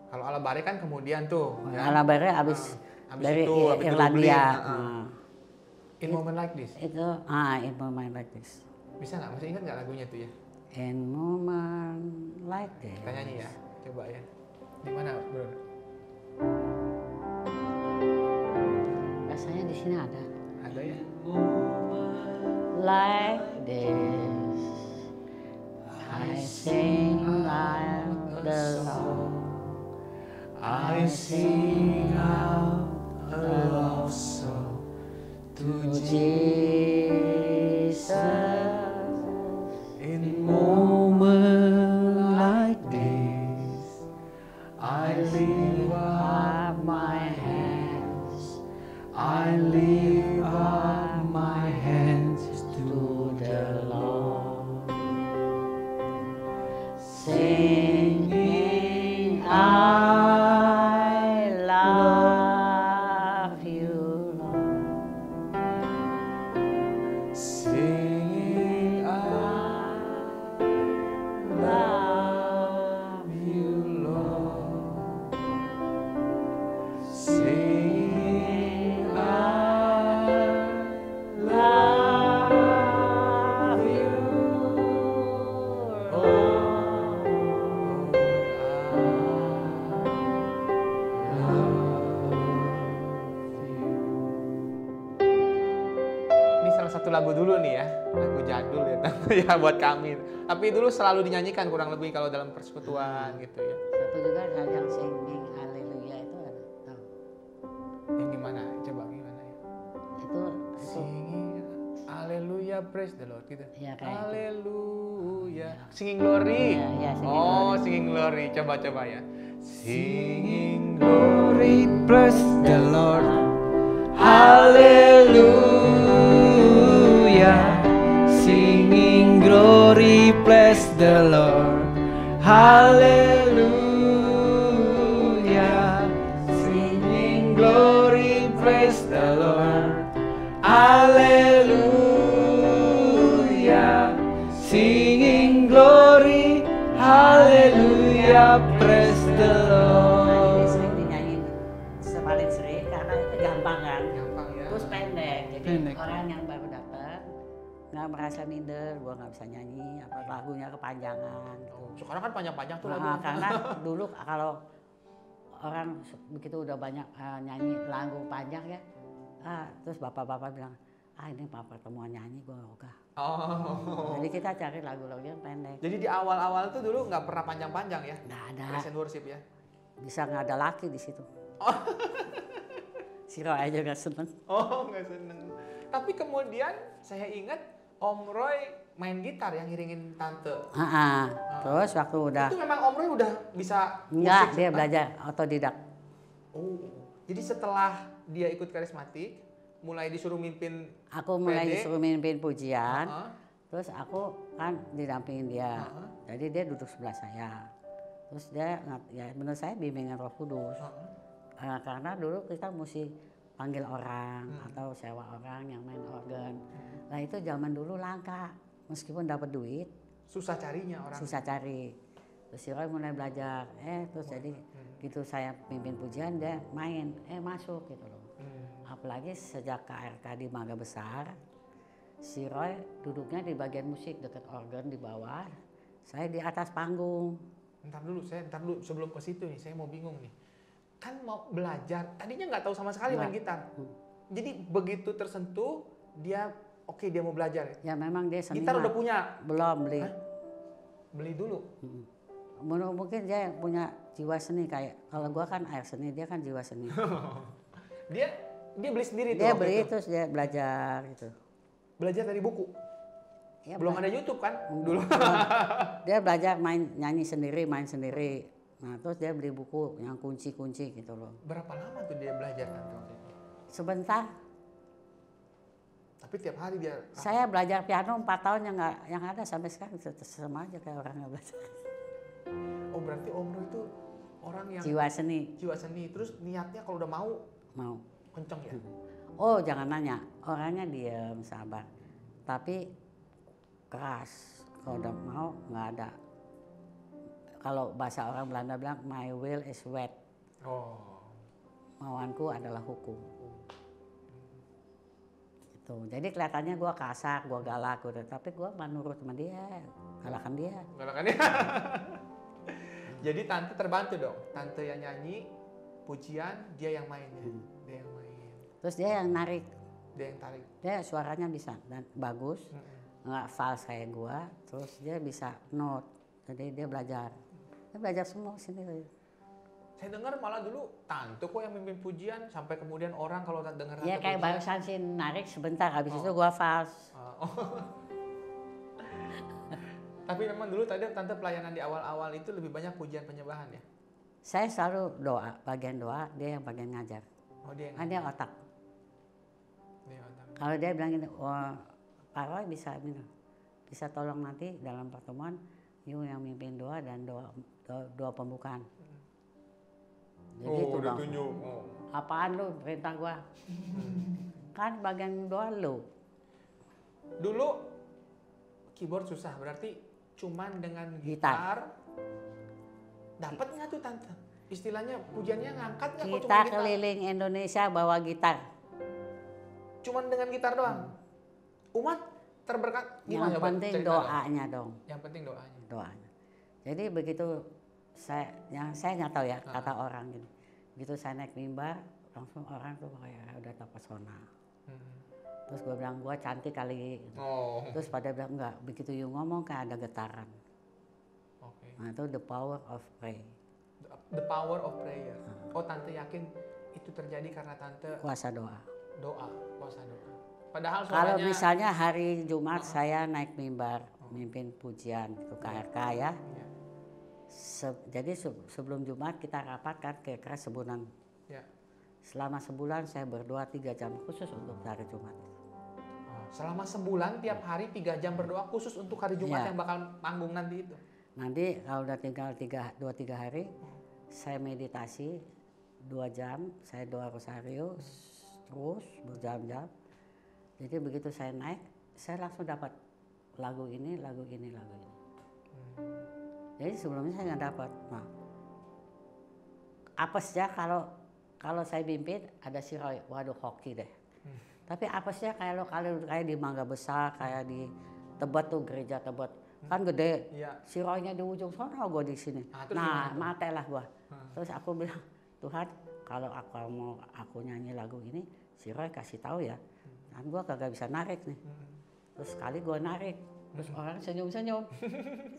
Kalau Alabare kan kemudian tuh. Ya?
Alabare abis dari
itu,
Irlandia.
In Moment Like This.
Itu In Moment Like This.
Bisa nggak? Masih ingat nggak lagunya tuh ya?
In Moment Like This.
Kita nyanyi ya, coba ya. Di mana, bro?
Rasanya di sini ada.
Ada ya.
Like this, I sing out the song.
I sing out a love song to
Jesus.
In moment like this, I lift up my hands. I lift up my hands to the Lord,
Singing, I love you, Lord.
singing I
Love
you, Lord, singing I
love you,
Ini salah satu lagu dulu nih ya, lagu jadul ya, ya buat kami. Tapi dulu selalu dinyanyikan kurang lebih kalau dalam persekutuan gitu ya.
Satu juga ada yang singing haleluya itu ada. Tahu?
Yang gimana? Coba gimana ya?
Itu
Singing Haleluya, praise the Lord gitu.
Ya, kayak itu.
Haleluya. Singing glory.
Ya, singing
Oh,
glory.
singing glory. Coba ya. Singing glory, praise the Lord. Hallelujah. Singing glory, bless the Lord. Hallelujah. Singing glory, praise the Lord. Hallelujah. Singing glory, hallelujah, praise the Lord.
sering dinyanyiin paling sering karena itu gampang kan.
Gampang ya.
Terus pendek, jadi
Pendek.
orang yang baru datang nggak merasa minder, gua nggak bisa nyanyi, apa lagunya kepanjangan. Gitu.
Sekarang kan panjang-panjang tuh lagu.
Karena dulu kalau orang begitu udah banyak nyanyi lagu panjang ya, terus bapak-bapak bilang, ini pertemuan nyanyi gua ogah.
Oh.
Jadi kita cari lagu-lagu yang pendek.
Jadi di awal-awal tuh dulu nggak pernah panjang-panjang ya?
Nggak ada,
Praise and worship ya?
bisa nggak ada laki di situ. Si Roy aja nggak seneng.
Oh, nggak seneng. Tapi kemudian saya ingat Om Roy main gitar yang ngiringin tante.
Terus waktu udah
Itu memang Om Roy udah bisa
enggak,
musik,
dia
Pak?
belajar otodidak.
Oh, jadi setelah dia ikut karismatik, mulai disuruh mimpin
Aku mulai
PD.
disuruh mimpin pujian,
Heeh.
terus aku kan didampingin dia.
Heeh.
Jadi dia duduk sebelah saya. Terus dia, ya menurut saya bimbingan Roh Kudus. Karena dulu kita mesti panggil orang atau sewa orang yang main organ. Nah itu zaman dulu langka, meskipun dapat duit,
Susah carinya orang.
susah cari. Terus si Roy mulai belajar, terus jadi gitu saya pimpin pujian dia main, masuk gitu loh. Apalagi sejak KRK di Mangga Besar, si Roy duduknya di bagian musik dekat organ di bawah, saya di atas panggung.
Ntar dulu sebelum ke situ nih, saya mau bingung nih. Kan mau belajar, tadinya nggak tahu sama sekali main gitar. Jadi begitu tersentuh, dia oke, dia mau belajar.
Ya memang dia seniman.
Gitar udah punya?
Belum beli.
Hah? Beli dulu.
Mungkin dia punya jiwa seni kayak kalau gua kan air seni, dia kan jiwa seni.
Dia beli sendiri tuh.
Dia
waktu
beli
itu.
terus dia belajar gitu.
Belajar dari buku.
Ya,
Belum ada YouTube kan dulu.
Dia belajar nyanyi sendiri, main sendiri. Nah terus dia beli buku yang kunci-kunci gitu loh.
Berapa lama tuh dia belajar kan waktu itu?
Sebentar.
Tapi tiap hari dia.
Saya belajar piano 4 tahun yang ada sampai sekarang sama aja kayak orang yang belajar.
Oh berarti Om Bro itu orang yang
Jiwa seni.
jiwa seni. Terus niatnya kalau udah mau kenceng ya.
Oh jangan nanya, orangnya diam sabar, tapi keras. Kalau udah mau nggak ada. Kalau bahasa orang Belanda bilang my will is wet.
Oh.
Mauanku adalah hukum. Gitu. Jadi kelihatannya gue kasar, gue galak, tapi gue menurut sama dia, galakan dia.
Galakannya. Jadi tante terbantu dong. Tante yang nyanyi, pujian, dia yang mainnya. Dia yang main.
Terus dia yang narik.
Dia yang tarik.
Dia suaranya bisa dan bagus, nggak false kayak gue. Terus dia bisa note, jadi dia belajar. Dia belajar semua sendiri.
Saya dengar malah dulu tante kok yang mimpin pujian sampai kemudian orang kalau dengar
Iya kayak
pujian,
barusan sih narik sebentar, habis itu gue false.
Tapi memang dulu tadi tante pelayanan di awal-awal itu lebih banyak pujian penyembahan ya.
Saya selalu doa, bagian doa, dia yang bagian ngajar.
Oh dia yang
Kan dia otak.
Dia otak.
Kalau dia bilang gini, oh, Pak Roy bisa tolong nanti dalam pertemuan, you yang mimpin doa dan doa pembukaan. Jadi itu dong. Apaan lu perintah gua? Kan bagian doa lu.
Dulu keyboard susah, berarti cuman dengan gitar. Dapat nggak tuh tante? Istilahnya pujiannya ngangkat nggak?
Kita keliling Indonesia bawa gitar.
Cuman dengan gitar doang. Umat terberkat.
Yang penting doanya dong.
Yang penting doanya.
Doanya. Jadi begitu saya nggak tahu ya kata orang gini. Begitu saya naik mimbar, langsung orang tuh kayak udah terpesona. Terus gue bilang gue cantik kali. Terus pada bilang enggak. Begitu you ngomong kayak ada getaran. Nah itu the power of prayer.
The power of prayer. Oh tante yakin itu terjadi karena tante
kuasa doa.
Kuasa doa. Padahal
kalau misalnya hari Jumat saya naik mimbar, mimpin pujian itu KRK ya. Jadi sebelum Jumat kita rapat kan kira-kira sebulan.
Ya.
Selama sebulan saya berdoa 3 jam khusus untuk hari Jumat.
Selama sebulan tiap hari 3 jam berdoa khusus untuk hari Jumat yang bakal manggung nanti itu.
Nanti kalau udah tinggal 2-3 hari, saya meditasi 2 jam, saya doa rosario terus berjam-jam. Jadi begitu saya naik, saya langsung dapat lagu ini. Jadi sebelumnya saya nggak dapat. Nah, apesnya kalau saya pimpin ada si Roy, waduh hoki deh. Tapi apesnya kayak di Mangga Besar, kayak di Tebet tuh gereja Tebet. Kan gede, si Roy-nya di ujung sana, gue di sini. Nah, mate lah gue. Terus aku bilang, Tuhan, kalau aku nyanyi lagu ini, si Roy kasih tahu ya. Kan gue kagak bisa narik nih. Terus sekali gue narik, terus orang senyum-senyum,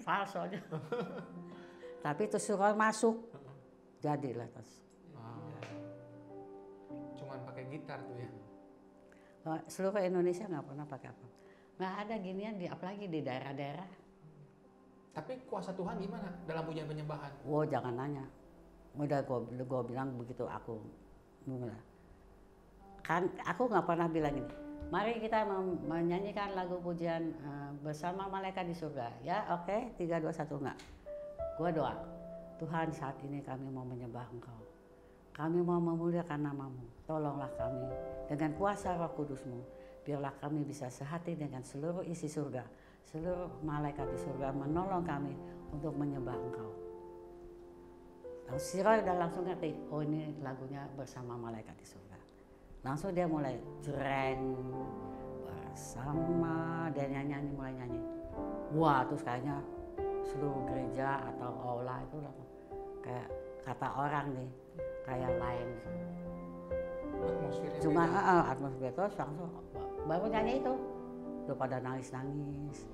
falso aja. Tapi terus si Roy masuk, jadilah terus.
Cuman pakai gitar tuh ya.
Seluruh Indonesia nggak pernah pakai apa. Nggak ada ginian apalagi di daerah-daerah.
Tapi kuasa Tuhan gimana dalam pujian penyembahan?
Wow, jangan nanya. Udah gue bilang begitu aku mulai. Kan aku nggak pernah bilang ini. Mari kita menyanyikan lagu pujian bersama malaikat di surga. Ya oke, 3, 2, 1 enggak. Gue doa. Tuhan saat ini kami mau menyembah Engkau. Kami mau memuliakan nama-Mu. Tolonglah kami dengan kuasa Roh Kudus-Mu. Biarlah kami bisa sehati dengan seluruh isi surga. Seluruh malaikat di surga menolong kami untuk menyembah Engkau. Lalu si Roy udah langsung ngerti, oh ini lagunya bersama malaikat di surga. Langsung dia mulai jreng bersama, dia mulai nyanyi. Wah terus kayaknya seluruh gereja atau aula itu kayak kata orang nih, kayak lain.
Atmosfernya
Cuma atmosfer terus langsung baru nyanyi itu. Udah pada nangis-nangis,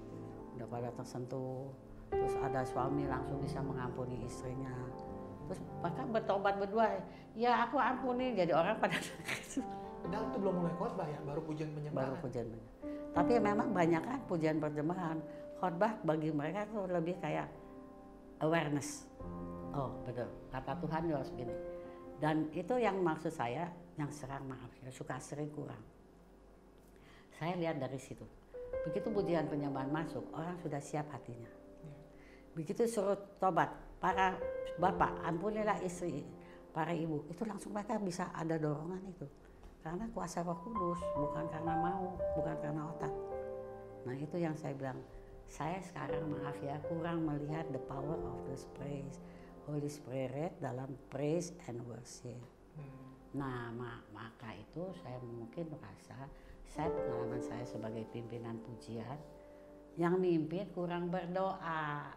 udah pada tersentuh. Terus ada suami langsung bisa mengampuni istrinya. Terus bahkan bertobat berdua, ya aku ampuni, jadi orang pada nangis.
Padahal itu belum mulai khotbah ya, baru pujian penyembahan.
Baru pujian penyembahan. Tapi memang banyak kan pujian persembahan. Khotbah bagi mereka tuh lebih kayak awareness. Oh betul, kata Tuhan harus gini. Dan itu yang maksud saya, yang serang maaf ya, suka sering kurang. Saya lihat dari situ. Begitu pujian penyembahan masuk, orang sudah siap hatinya. Begitu suruh tobat, para bapak, ampunilah istri, para ibu, itu langsung mereka bisa ada dorongan itu. Karena kuasa Roh Kudus, bukan karena mau, bukan karena otak. Nah itu yang saya bilang, saya sekarang maaf ya, kurang melihat the power of the praise, Holy Spirit dalam praise and worship. Nah maka itu saya mungkin merasa, saya pengalaman saya sebagai pimpinan pujian, yang mimpin kurang berdoa.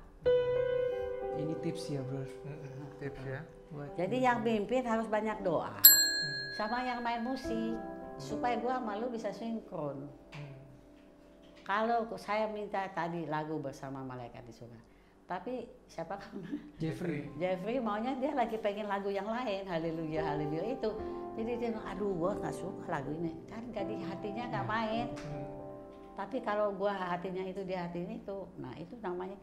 Ini tips ya bro.
Tips ya.
Jadi yang mimpin harus banyak doa. Sama yang main musik, supaya gua malu bisa sinkron. Kalau saya minta tadi lagu bersama malaikat di surga, tapi siapa kan? Jeffrey maunya dia lagi pengen lagu yang lain, haleluya haleluya itu. Jadi dia bilang, aduh gua nggak suka lagu ini, kan jadi hatinya nggak main. Tapi kalau gua hatinya itu dia hatinya itu, nah itu namanya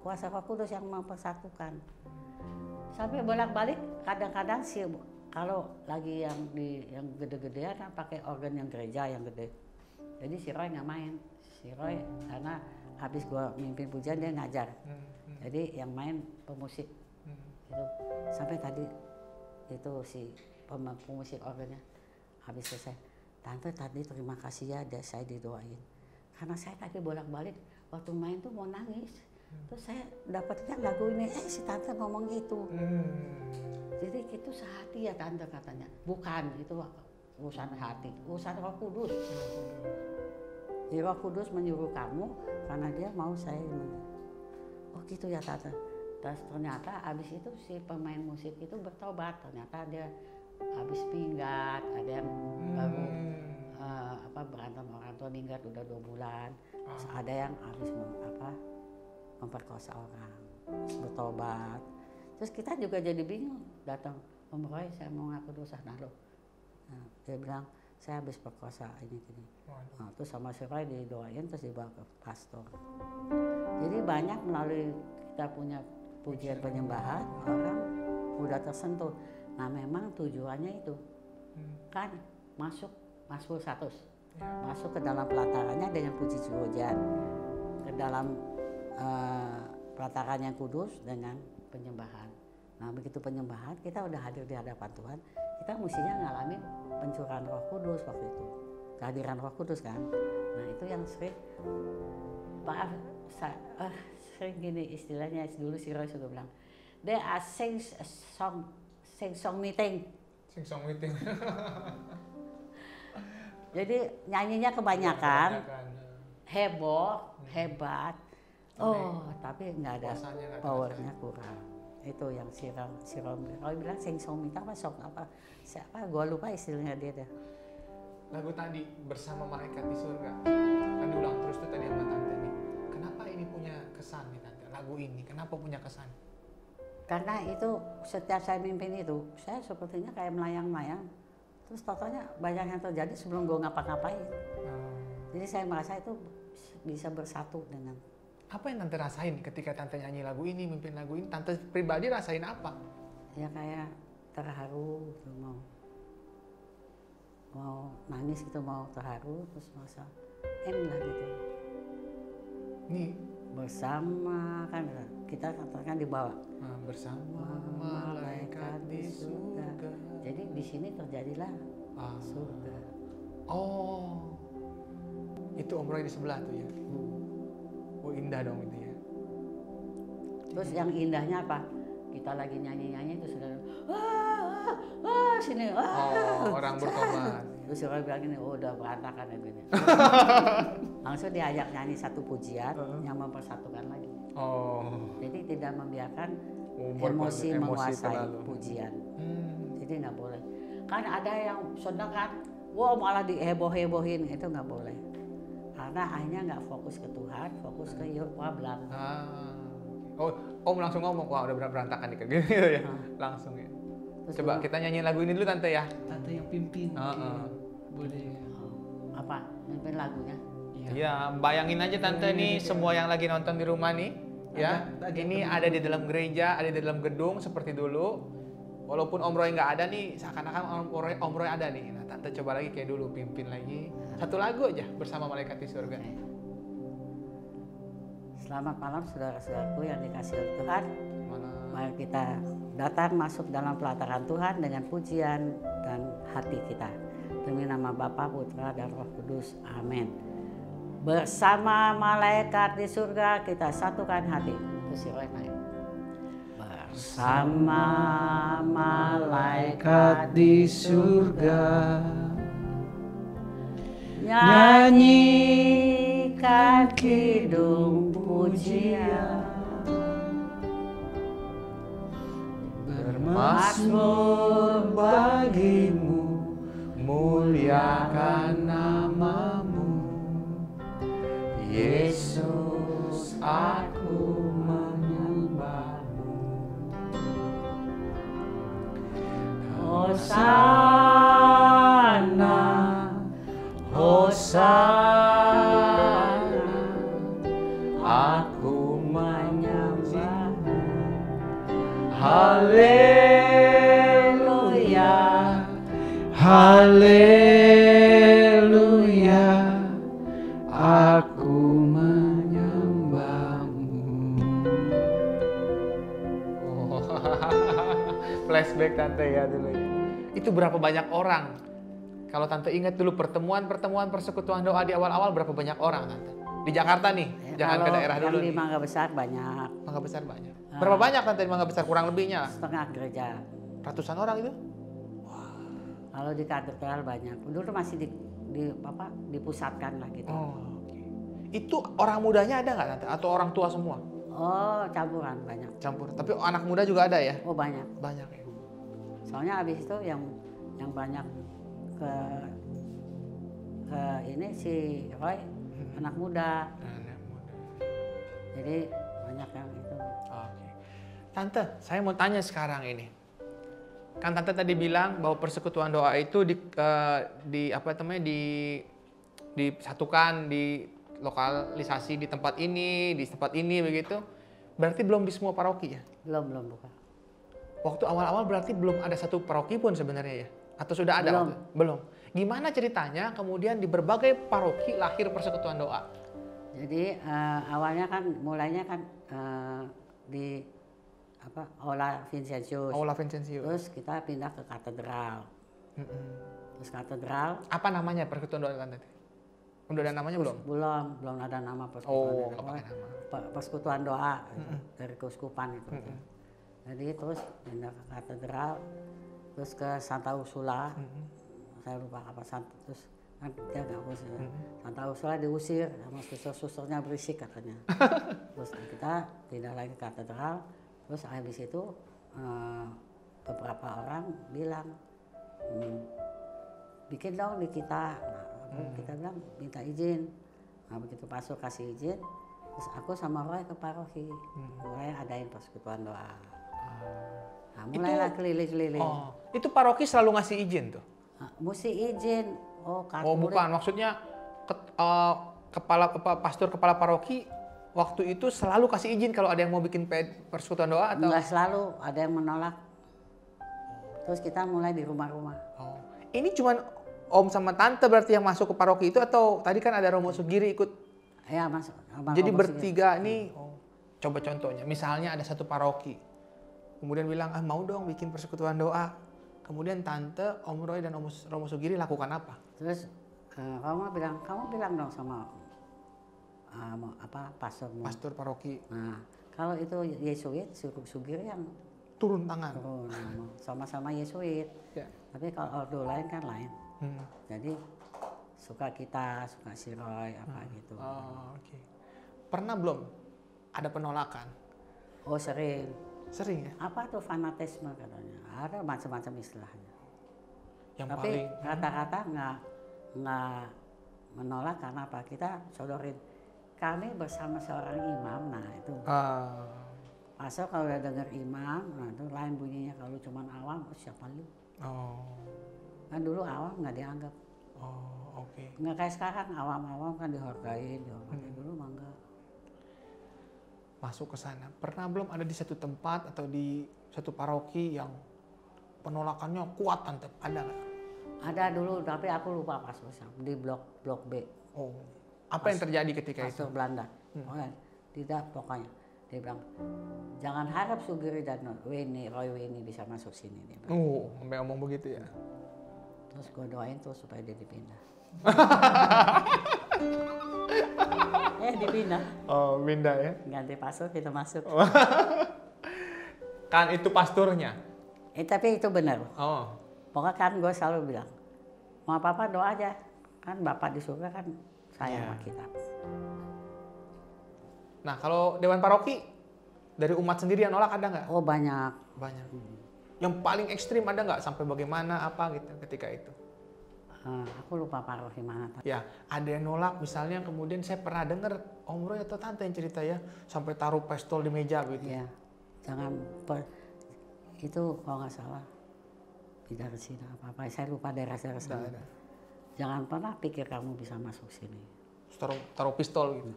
kuasa Roh Kudus yang mempersatukan. Sampai bolak-balik kadang-kadang sih kalau lagi yang gede-gedean kan pakai organ yang gereja yang gede. Jadi si Roy nggak main. Si Roy karena habis gua mimpin pujian dia ngajar. Jadi yang main pemusik. Itu sampai tadi itu si pemusik organnya habis selesai. Tante tadi terima kasih ya saya didoain. Karena saya tadi bolak-balik waktu main tuh mau nangis. Terus saya dapatnya lagu ini, si tante ngomong gitu. Jadi itu sehati ya tante katanya. Bukan, itu urusan hati, urusan Roh Kudus. Jadi Roh Kudus menyuruh kamu karena dia mau saya. Oh gitu ya tante. Terus ternyata abis itu si pemain musik itu bertobat. Ternyata dia habis minggat, ada yang baru berantem orang tua minggat udah 2 bulan. Terus ada yang habis memperkosa orang, terus bertobat. Terus kita juga jadi bingung, datang Om Roy saya mau ngaku dosa. Nah dia bilang saya habis perkosa ini gini. Nah, terus sama si Roy didoain terus dibawa ke pastor. Jadi banyak melalui kita punya pujian penyembahan orang udah tersentuh. Nah memang tujuannya itu kan masuk Mazmur 100, masuk ke dalam pelatarannya dengan puji pujian, ke dalam pelataran yang kudus dengan penyembahan. Nah begitu penyembahan kita udah hadir di hadapan Tuhan, kita mestinya ngalamin pencurahan Roh Kudus waktu itu, kehadiran Roh Kudus kan. Nah itu yang sering sering gini istilahnya, dulu si Roy juga bilang they are sing song meeting. Jadi nyanyinya kebanyakan, heboh, hebat. Oh, tapi nggak ada powernya kurang. Itu yang si Rom bilang sing song minta apa song apa siapa? Gua lupa istilahnya dia deh.
Lagu tadi bersama malaikat di surga. Kan diulang terus tuh tadi sama tante nih. Kenapa ini punya kesan nih tante? Lagu ini kenapa punya kesan?
Karena itu setiap saya mimpin itu, saya sepertinya kayak melayang-layang. Terus totalnya banyak yang terjadi sebelum gua ngapa-ngapain. Jadi saya merasa itu bisa bersatu dengan.
Apa yang tante rasain ketika tante nyanyi lagu ini, mimpin lagu ini? Tante pribadi rasain apa?
Ya kayak terharu gitu, mau nangis gitu, mau terharu, terus merasa enak gitu.
Nih
bersama kan kita katakan di bawah.
Bersama malaikat di surga.
Jadi di sini terjadilah surga.
Oh, itu Om Roy di sebelah tuh ya. Oh indah dong itu ya.
Terus yang indahnya apa? Kita lagi nyanyi-nyanyi terus sudah wah sini
orang bertobat.
Terus orang bilang gini, oh udah berantakan ya gini. Langsung diajak nyanyi satu pujian yang mempersatukan lagi. Jadi tidak membiarkan emosi menguasai pujian. Jadi nggak boleh. Kan ada yang senang kan, wah malah diheboh-hebohin, itu nggak boleh. Karena akhirnya nggak fokus ke Tuhan, fokus ke your problem.
Oh, Om langsung ngomong, wah udah berantakan nih kayak gitu ya, langsung ya. Terus coba kita nyanyiin lagu ini dulu tante ya.
Tante yang pimpin. Boleh.
Apa? Mimpin lagunya?
Iya, bayangin aja tante nih semua yang lagi nonton di rumah nih, ya. Ini ada di dalam gereja, ada di dalam gedung seperti dulu. Walaupun Om Roy nggak ada nih, seakan-akan Om Roy ada nih. Nah, Tante coba lagi kayak dulu, pimpin lagi. Satu lagu aja bersama Malaikat di Surga.
Selamat malam saudara-saudaraku yang dikasihi oleh Tuhan.
Mana?
Mari kita datang masuk dalam pelataran Tuhan dengan pujian dan hati kita. Demi nama Bapa, Putra, dan Roh Kudus. Amin. Bersama malaikat di surga kita satukan hati. Terus si Roy naik. Bersama malaikat
di surga, nyanyikan kidung pujian, bermazmur bagimu, muliakan namamu, Yesus, aku menyembahmu. Hosana, Hosana, aku menyembahmu. Haleluya, haleluya, aku menyembahmu.
Oh, flashback Tante ya dulu. Itu berapa banyak orang? Kalau Tante ingat dulu pertemuan persekutuan doa di awal-awal berapa banyak orang Tante? Di Jakarta nih, jangan ke daerah dulu.
Yang di
nih.
Mangga Besar banyak.
Mangga Besar banyak. Berapa banyak Tante di Mangga Besar kurang lebihnya?
Setengah gereja.
Ratusan orang itu?
Kalau di katedral banyak. Dulu masih dipusatkan lah gitu.
Oh, oke. Itu orang mudanya ada nggak Tante? Atau orang tua semua?
Oh, campuran banyak.
Campur. Tapi anak muda juga ada ya?
Oh, banyak.
Banyak ya.
Soalnya habis itu yang banyak ke ini si Roy anak muda.
Anak muda.
Jadi banyak yang itu.
Oke. Tante, saya mau tanya sekarang ini. Kan Tante tadi bilang bahwa persekutuan doa itu disatukan, dilokalisasi di tempat ini begitu. Berarti belum di semua paroki ya?
Belum buka.
Waktu awal-awal berarti belum ada satu paroki pun sebenarnya ya? Atau sudah ada?
Belum.
Belum. Gimana ceritanya kemudian di berbagai paroki lahir persekutuan doa?
Jadi awalnya kan mulainya kan di Aula Vincentius.
Aula Vincentius.
Terus kita pindah ke katedral. Terus katedral.
Apa namanya persekutuan doa Tante? Udah ada namanya belum?
Belum ada nama persekutuan.
Oh, apa nama?
Persekutuan doa dari keuskupan itu. Jadi terus pindah ke katedral, terus ke Santa Ursula. Saya lupa apa terus kan dia nggak usir. Santa Ursula diusir sama suster-susternya berisik katanya. Terus kita pindah lagi ke katedral. Terus habis itu beberapa orang bilang bikin dong di kita. Nah, kita bilang minta izin. Nah begitu pastor kasih izin, terus aku sama Roy ke paroki, mulai adain persekutuan doa. Nah, mulailah keliling-keliling.
Oh, itu paroki selalu ngasih izin tuh?
Nah, mesti izin. Oh
bukan, maksudnya pastor kepala paroki waktu itu selalu kasih izin kalau ada yang mau bikin persekutuan doa atau?
Enggak selalu, ada yang menolak. Terus kita mulai di rumah-rumah.
Oh, ini cuman Om sama Tante berarti yang masuk ke paroki itu atau tadi kan ada Romo Sugiri ikut?
Ya masuk.
Jadi bertiga ini, coba contohnya, misalnya ada satu paroki. Kemudian bilang, mau dong bikin persekutuan doa. Kemudian Tante, Om Roy, dan Romo Sugiri lakukan apa?
Terus kamu bilang dong sama pastormu.
Pastor paroki.
Nah, kalau itu Yesuit, Sugiri yang
turun tangan.
Sama-sama Yesuit.
Ya.
Tapi kalau ordo lain kan lain. Jadi suka kita, suka si Roy, gitu.
Oh, oke. Pernah belum ada penolakan?
Oh sering.
Sering ya?
Apa tuh fanatisme katanya? Ada macam-macam istilahnya.
Yang
tapi
paling
rata-rata nggak menolak karena apa? Kita sodorin kami bersama seorang imam. Nah itu pasal kalau udah dengar imam, nah itu lain bunyinya. Kalau cuman awam, siapa lu? Kan dulu awam nggak dianggap.
Oke.
Nggak kayak sekarang, awam-awam kan dihargain. Dulu mah enggak.
Masuk ke sana. Pernah belum ada di satu tempat atau di satu paroki yang penolakannya kuat tante, ada nggak?
Ada dulu, tapi aku lupa pas di blok B.
Oh, apa yang terjadi ketika itu?
Pastor Belanda. Oh, tidak, pokoknya dia bilang jangan harap Sugiri dan Roy Weni bisa masuk sini, dia bilang.
Sampai ngomong begitu ya.
Terus gue doain tuh supaya dia dipindah. Dipindah.
Oh, pindah ya.
Ganti pastor, kita masuk.
Kan itu pasturnya.
Tapi itu benar.
Oh.
Pokoknya kan gue selalu bilang, mau apa-apa doa aja. Kan Bapak di surga kan sayang sama kita.
Nah, kalau Dewan Paroki dari umat sendiri yang nolak ada nggak?
Oh, banyak.
Banyak. Yang paling ekstrim ada nggak sampai bagaimana apa gitu ketika itu?
Aku lupa paroki mana.
Ya, ada yang nolak misalnya, kemudian saya pernah dengar Om Roy atau Tante yang cerita ya, sampai taruh pistol di meja gitu.
Iya, jangan itu kalau nggak salah tidak sini apa-apa. Saya lupa daerah-daerah sana. Jangan pernah pikir kamu bisa masuk sini.
Taruh pistol gitu.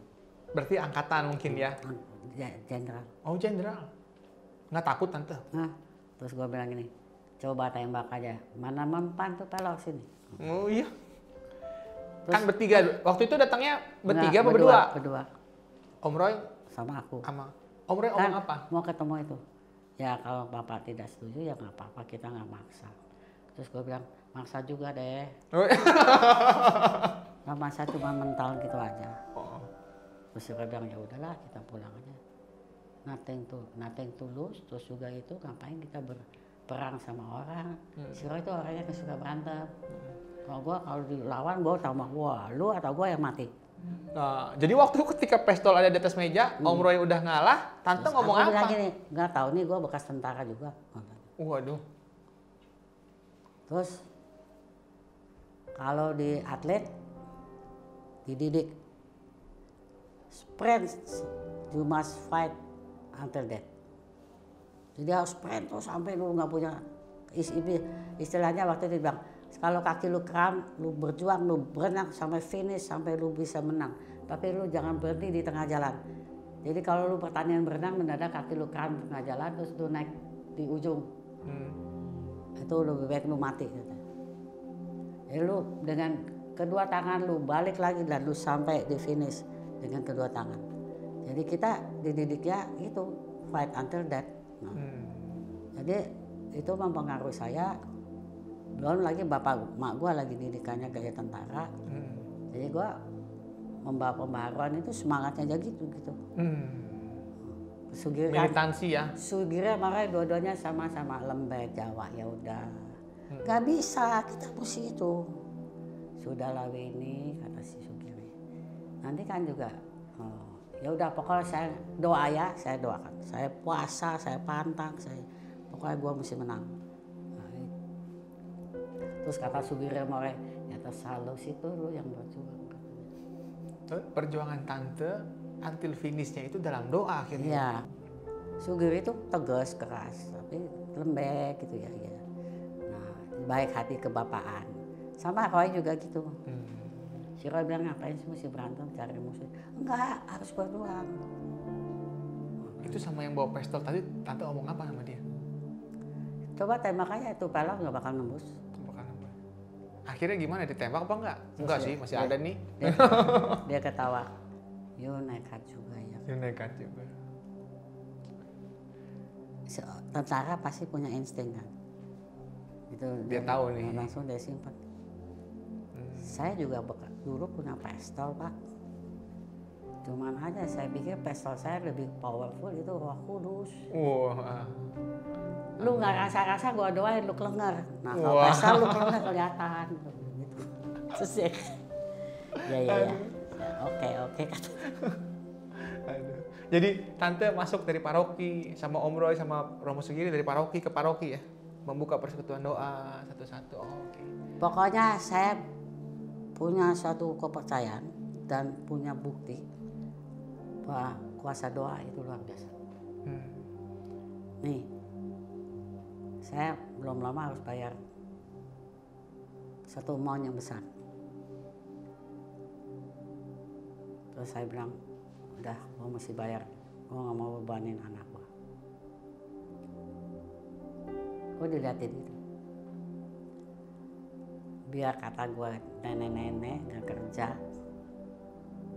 Berarti angkatan mungkin ya?
Jenderal.
Oh, jenderal. Nggak takut Tante?
Nah, terus gue bilang gini, coba tembak aja. Mana mempan tuh pelok sini.
Oh iya.
Terus,
kan bertiga. Waktu itu datangnya bertiga apa
berdua?
berdua?
Berdua.
Om Roy
Sama aku.
sama Om Roy
Kan
ngomong apa?
mau ketemu itu. Ya kalau Bapak tidak setuju ya nggak apa-apa, kita nggak maksa. Terus gue bilang, maksa juga deh. Nggak maksa, cuma mental gitu aja. Terus gue bilang, ya udahlah kita pulang aja. Nothing tulus, terus juga itu ngapain kita berperang sama orang. Si Roy itu orangnya yang suka berantem. Kalau dilawan gue tambah, wah lu atau gue yang mati.
Nah, jadi waktu ketika pistol ada di atas meja, Om Roy udah ngalah, Tante
Terus
ngomong
aku
apa?
bilang gini, nggak tahu nih gue bekas tentara juga.
Waduh.
Terus kalau di atlet dididik sprint, you must fight until death. Jadi harus sprint tuh sampai lu nggak punya istilahnya waktu itu bilang, kalau kaki lu kram, lu berjuang, lu berenang sampai finish, sampai lu bisa menang. Tapi lu jangan berhenti di tengah jalan. Jadi kalau lu pertandingan berenang, mendadak kaki lu kram di tengah jalan, terus lu naik di ujung. Itu lebih baik lu mati. Jadi lu dengan kedua tangan lu balik lagi dan lu sampai di finish dengan kedua tangan. Jadi kita dididiknya itu fight until death. Nah, jadi itu mempengaruhi saya. Belum lagi bapak mak gue lagi didikannya gaya tentara. Jadi gue membawa pembaharuan itu semangatnya aja gitu. Sugiri
Militansi ya.
Sugiri makanya dua-duanya sama-sama lembek Jawa, ya udah. Gak bisa, kita mesti itu. Sudahlah ini kata si Sugiri. Nanti kan juga ya udah pokoknya saya doa ya, saya doakan. Saya puasa, saya pantang, pokoknya gue mesti menang. Terus kata Sugiri More, ya terserah lu situ lu yang berjuang.
Perjuangan Tante until finishnya itu dalam doa akhirnya.
Iya. Sugiri itu tegas, keras, tapi lembek gitu ya. Nah, baik hati kebapaan. Sama Roy juga gitu. Si Roy bilang ngapain sih mesti berantem cari musuh. Enggak, harus berjuang.
Itu sama yang bawa pistol tadi, Tante ngomong apa sama dia?
Coba tembak aja itu pelok nggak bakal nembus.
Akhirnya gimana, ditembak apa enggak? Enggak sih, masih ada nih.
Dia ketawa. You nekat juga ya.
You nekat juga.
Tentara pasti punya insting kan. Itu
dia tahu nih.
Langsung dia simpan. Saya juga dulu punya pistol Pak. Cuman aja saya pikir pistol saya lebih powerful itu Roh Kudus. Lu nggak rasa-rasa gua doain lu kelenger. Nah kalau pistol lu kelenger kelihatan. Gitu. Terus ya. Oke kata.
Jadi Tante masuk dari paroki sama Om Roy sama Romo Sugiri dari paroki ke paroki ya, membuka persekutuan doa satu-satu.
Pokoknya saya punya suatu kepercayaan dan punya bukti bahwa kuasa doa itu luar biasa. Nih, saya belum lama harus bayar satu amount yang besar. Terus saya bilang, udah, gue mesti bayar. Gue gak mau bebanin anak gue. Gue dilihatin itu. biar kata gue nenek-nenek gak kerja,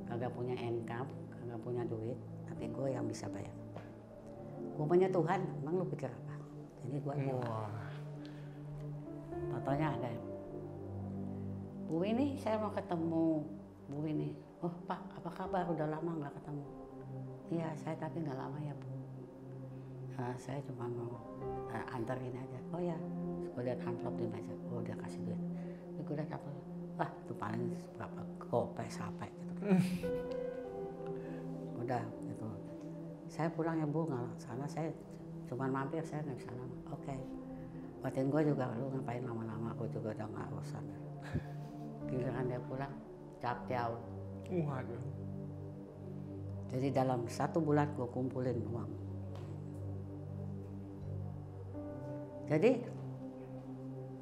kagak punya income, kagak punya duit, tapi gue yang bisa bayar. Gue punya Tuhan, emang lu pikir apa? Jadi gue
Wah.
Totonya ada, Bu ini saya mau ketemu Bu ini. Oh Pak, apa kabar? Udah lama nggak ketemu. Iya saya tapi nggak lama ya Bu. Saya cuma mau antar ini aja. Oh ya, gue lihat amplop di meja. Oh dia kasih duit. Ini gue lihat apa? Wah itu paling berapa gopek sampai gitu. Udah gitu. Saya pulang ya Bu, nggak sana saya cuma mampir, saya nggak bisa lama. Oke. Batin gue juga, lu ngapain lama-lama, aku juga udah nggak urusan. Giliran dia pulang, cap jauh.
Waduh.
Jadi dalam 1 bulan gue kumpulin uang. Jadi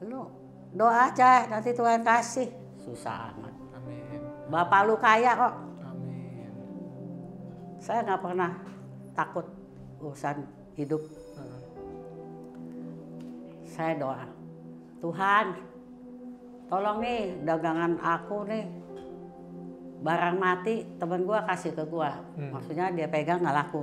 lu doa aja nanti Tuhan kasih. Susah amat.
Amin.
Bapak lu kaya kok.
Amin.
Saya nggak pernah takut urusan hidup. Saya doa, Tuhan tolong nih dagangan aku nih, barang mati temen gue kasih ke gue. Maksudnya dia pegang nggak laku.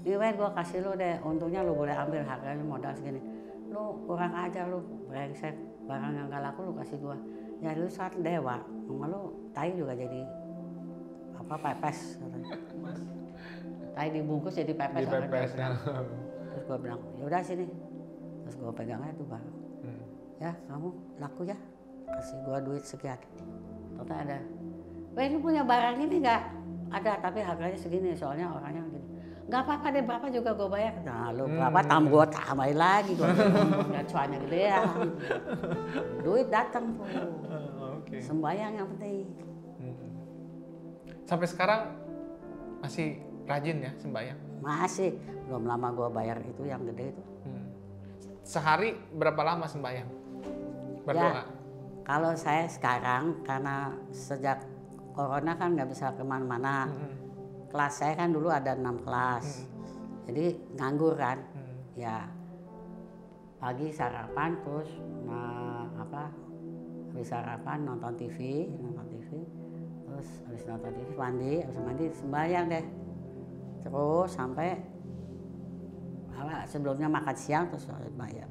Ini gue kasih lu deh, untungnya lu boleh ambil, harganya modal segini. Lu kurang aja lu, brengsek, barang yang nggak laku lu kasih gue. Ya lu saat dewa, sama lu tai juga jadi apa pepes. Tai dibungkus jadi pepes.
Dipepes.
Terus gue bilang, yaudah sini. Terus gue pegang aja tuh barang. Ya kamu laku ya, kasih gue duit sekian. Total ada, weh lu punya barang ini nggak? Ada tapi harganya segini, soalnya orangnya gini. Nggak apa-apa deh, berapa juga gue bayar. Nah lu berapa gue tambahin lagi, gue nggak cuannya gede ya. Duit datang tuh.
Oke.
Sembayang yang penting.
Sampai sekarang masih rajin ya sembahyang?
Masih, belum lama gue bayar itu yang gede itu.
Sehari berapa lama sembahyang? Berdoa?
Ya, kalau saya sekarang karena sejak corona kan nggak bisa kemana-mana. Kelas saya kan dulu ada 6 kelas, jadi nganggur kan. Ya pagi sarapan terus habis sarapan nonton TV, terus habis nonton TV mandi sembahyang deh. Terus sampai sebelumnya makan siang terus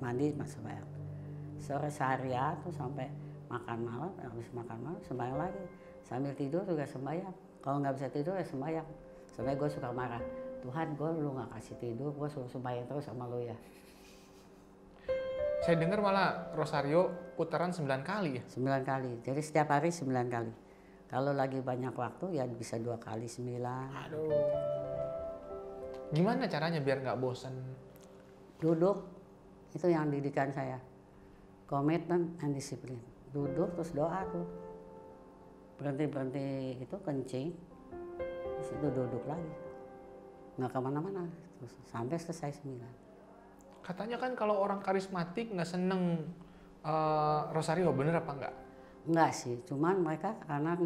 mandi sembahyang. Sore seharian tuh sampai makan malam, habis makan malam sembahyang lagi. Sambil tidur juga sembahyang. Kalau nggak bisa tidur ya sembahyang. Sampai gue suka marah. Tuhan, lu nggak kasih tidur, gue suruh sembahyang terus sama lu ya.
Saya dengar malah Rosario putaran 9 kali ya?
9 kali. Jadi setiap hari 9 kali. Kalau lagi banyak waktu ya bisa 2 kali 9.
Aduh. Gimana caranya biar nggak bosan?
Duduk, itu yang didikan saya. Komitmen dan disiplin. Duduk terus doa tuh. Berhenti itu kencing. Terus itu duduk lagi. Nggak kemana-mana. Terus sampai selesai 9.
Katanya kan kalau orang karismatik nggak seneng Rosario, bener apa enggak?
Enggak sih, cuman mereka karena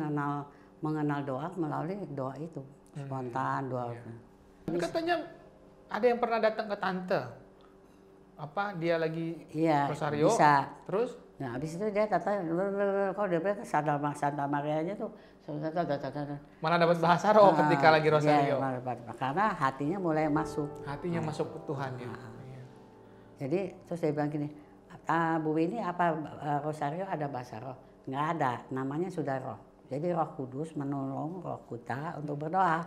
mengenal doa melalui doa itu. Spontan doa.
Tapi katanya ada yang pernah datang ke tante. Apa dia lagi
Iya,
Rosario?
bisa.
Terus?
Nah, habis itu dia kata, kok dia bilang Santa Maria aja tuh.
Malah dapat bahasa roh ketika lagi Rosario.
Iya, karena hatinya mulai masuk.
Hatinya masuk ke Tuhan ya.
Jadi terus dia bilang gini, Bu ini apa Rosario ada bahasa roh? Nggak ada, namanya sudah roh. Jadi Roh Kudus menolong roh kita untuk berdoa.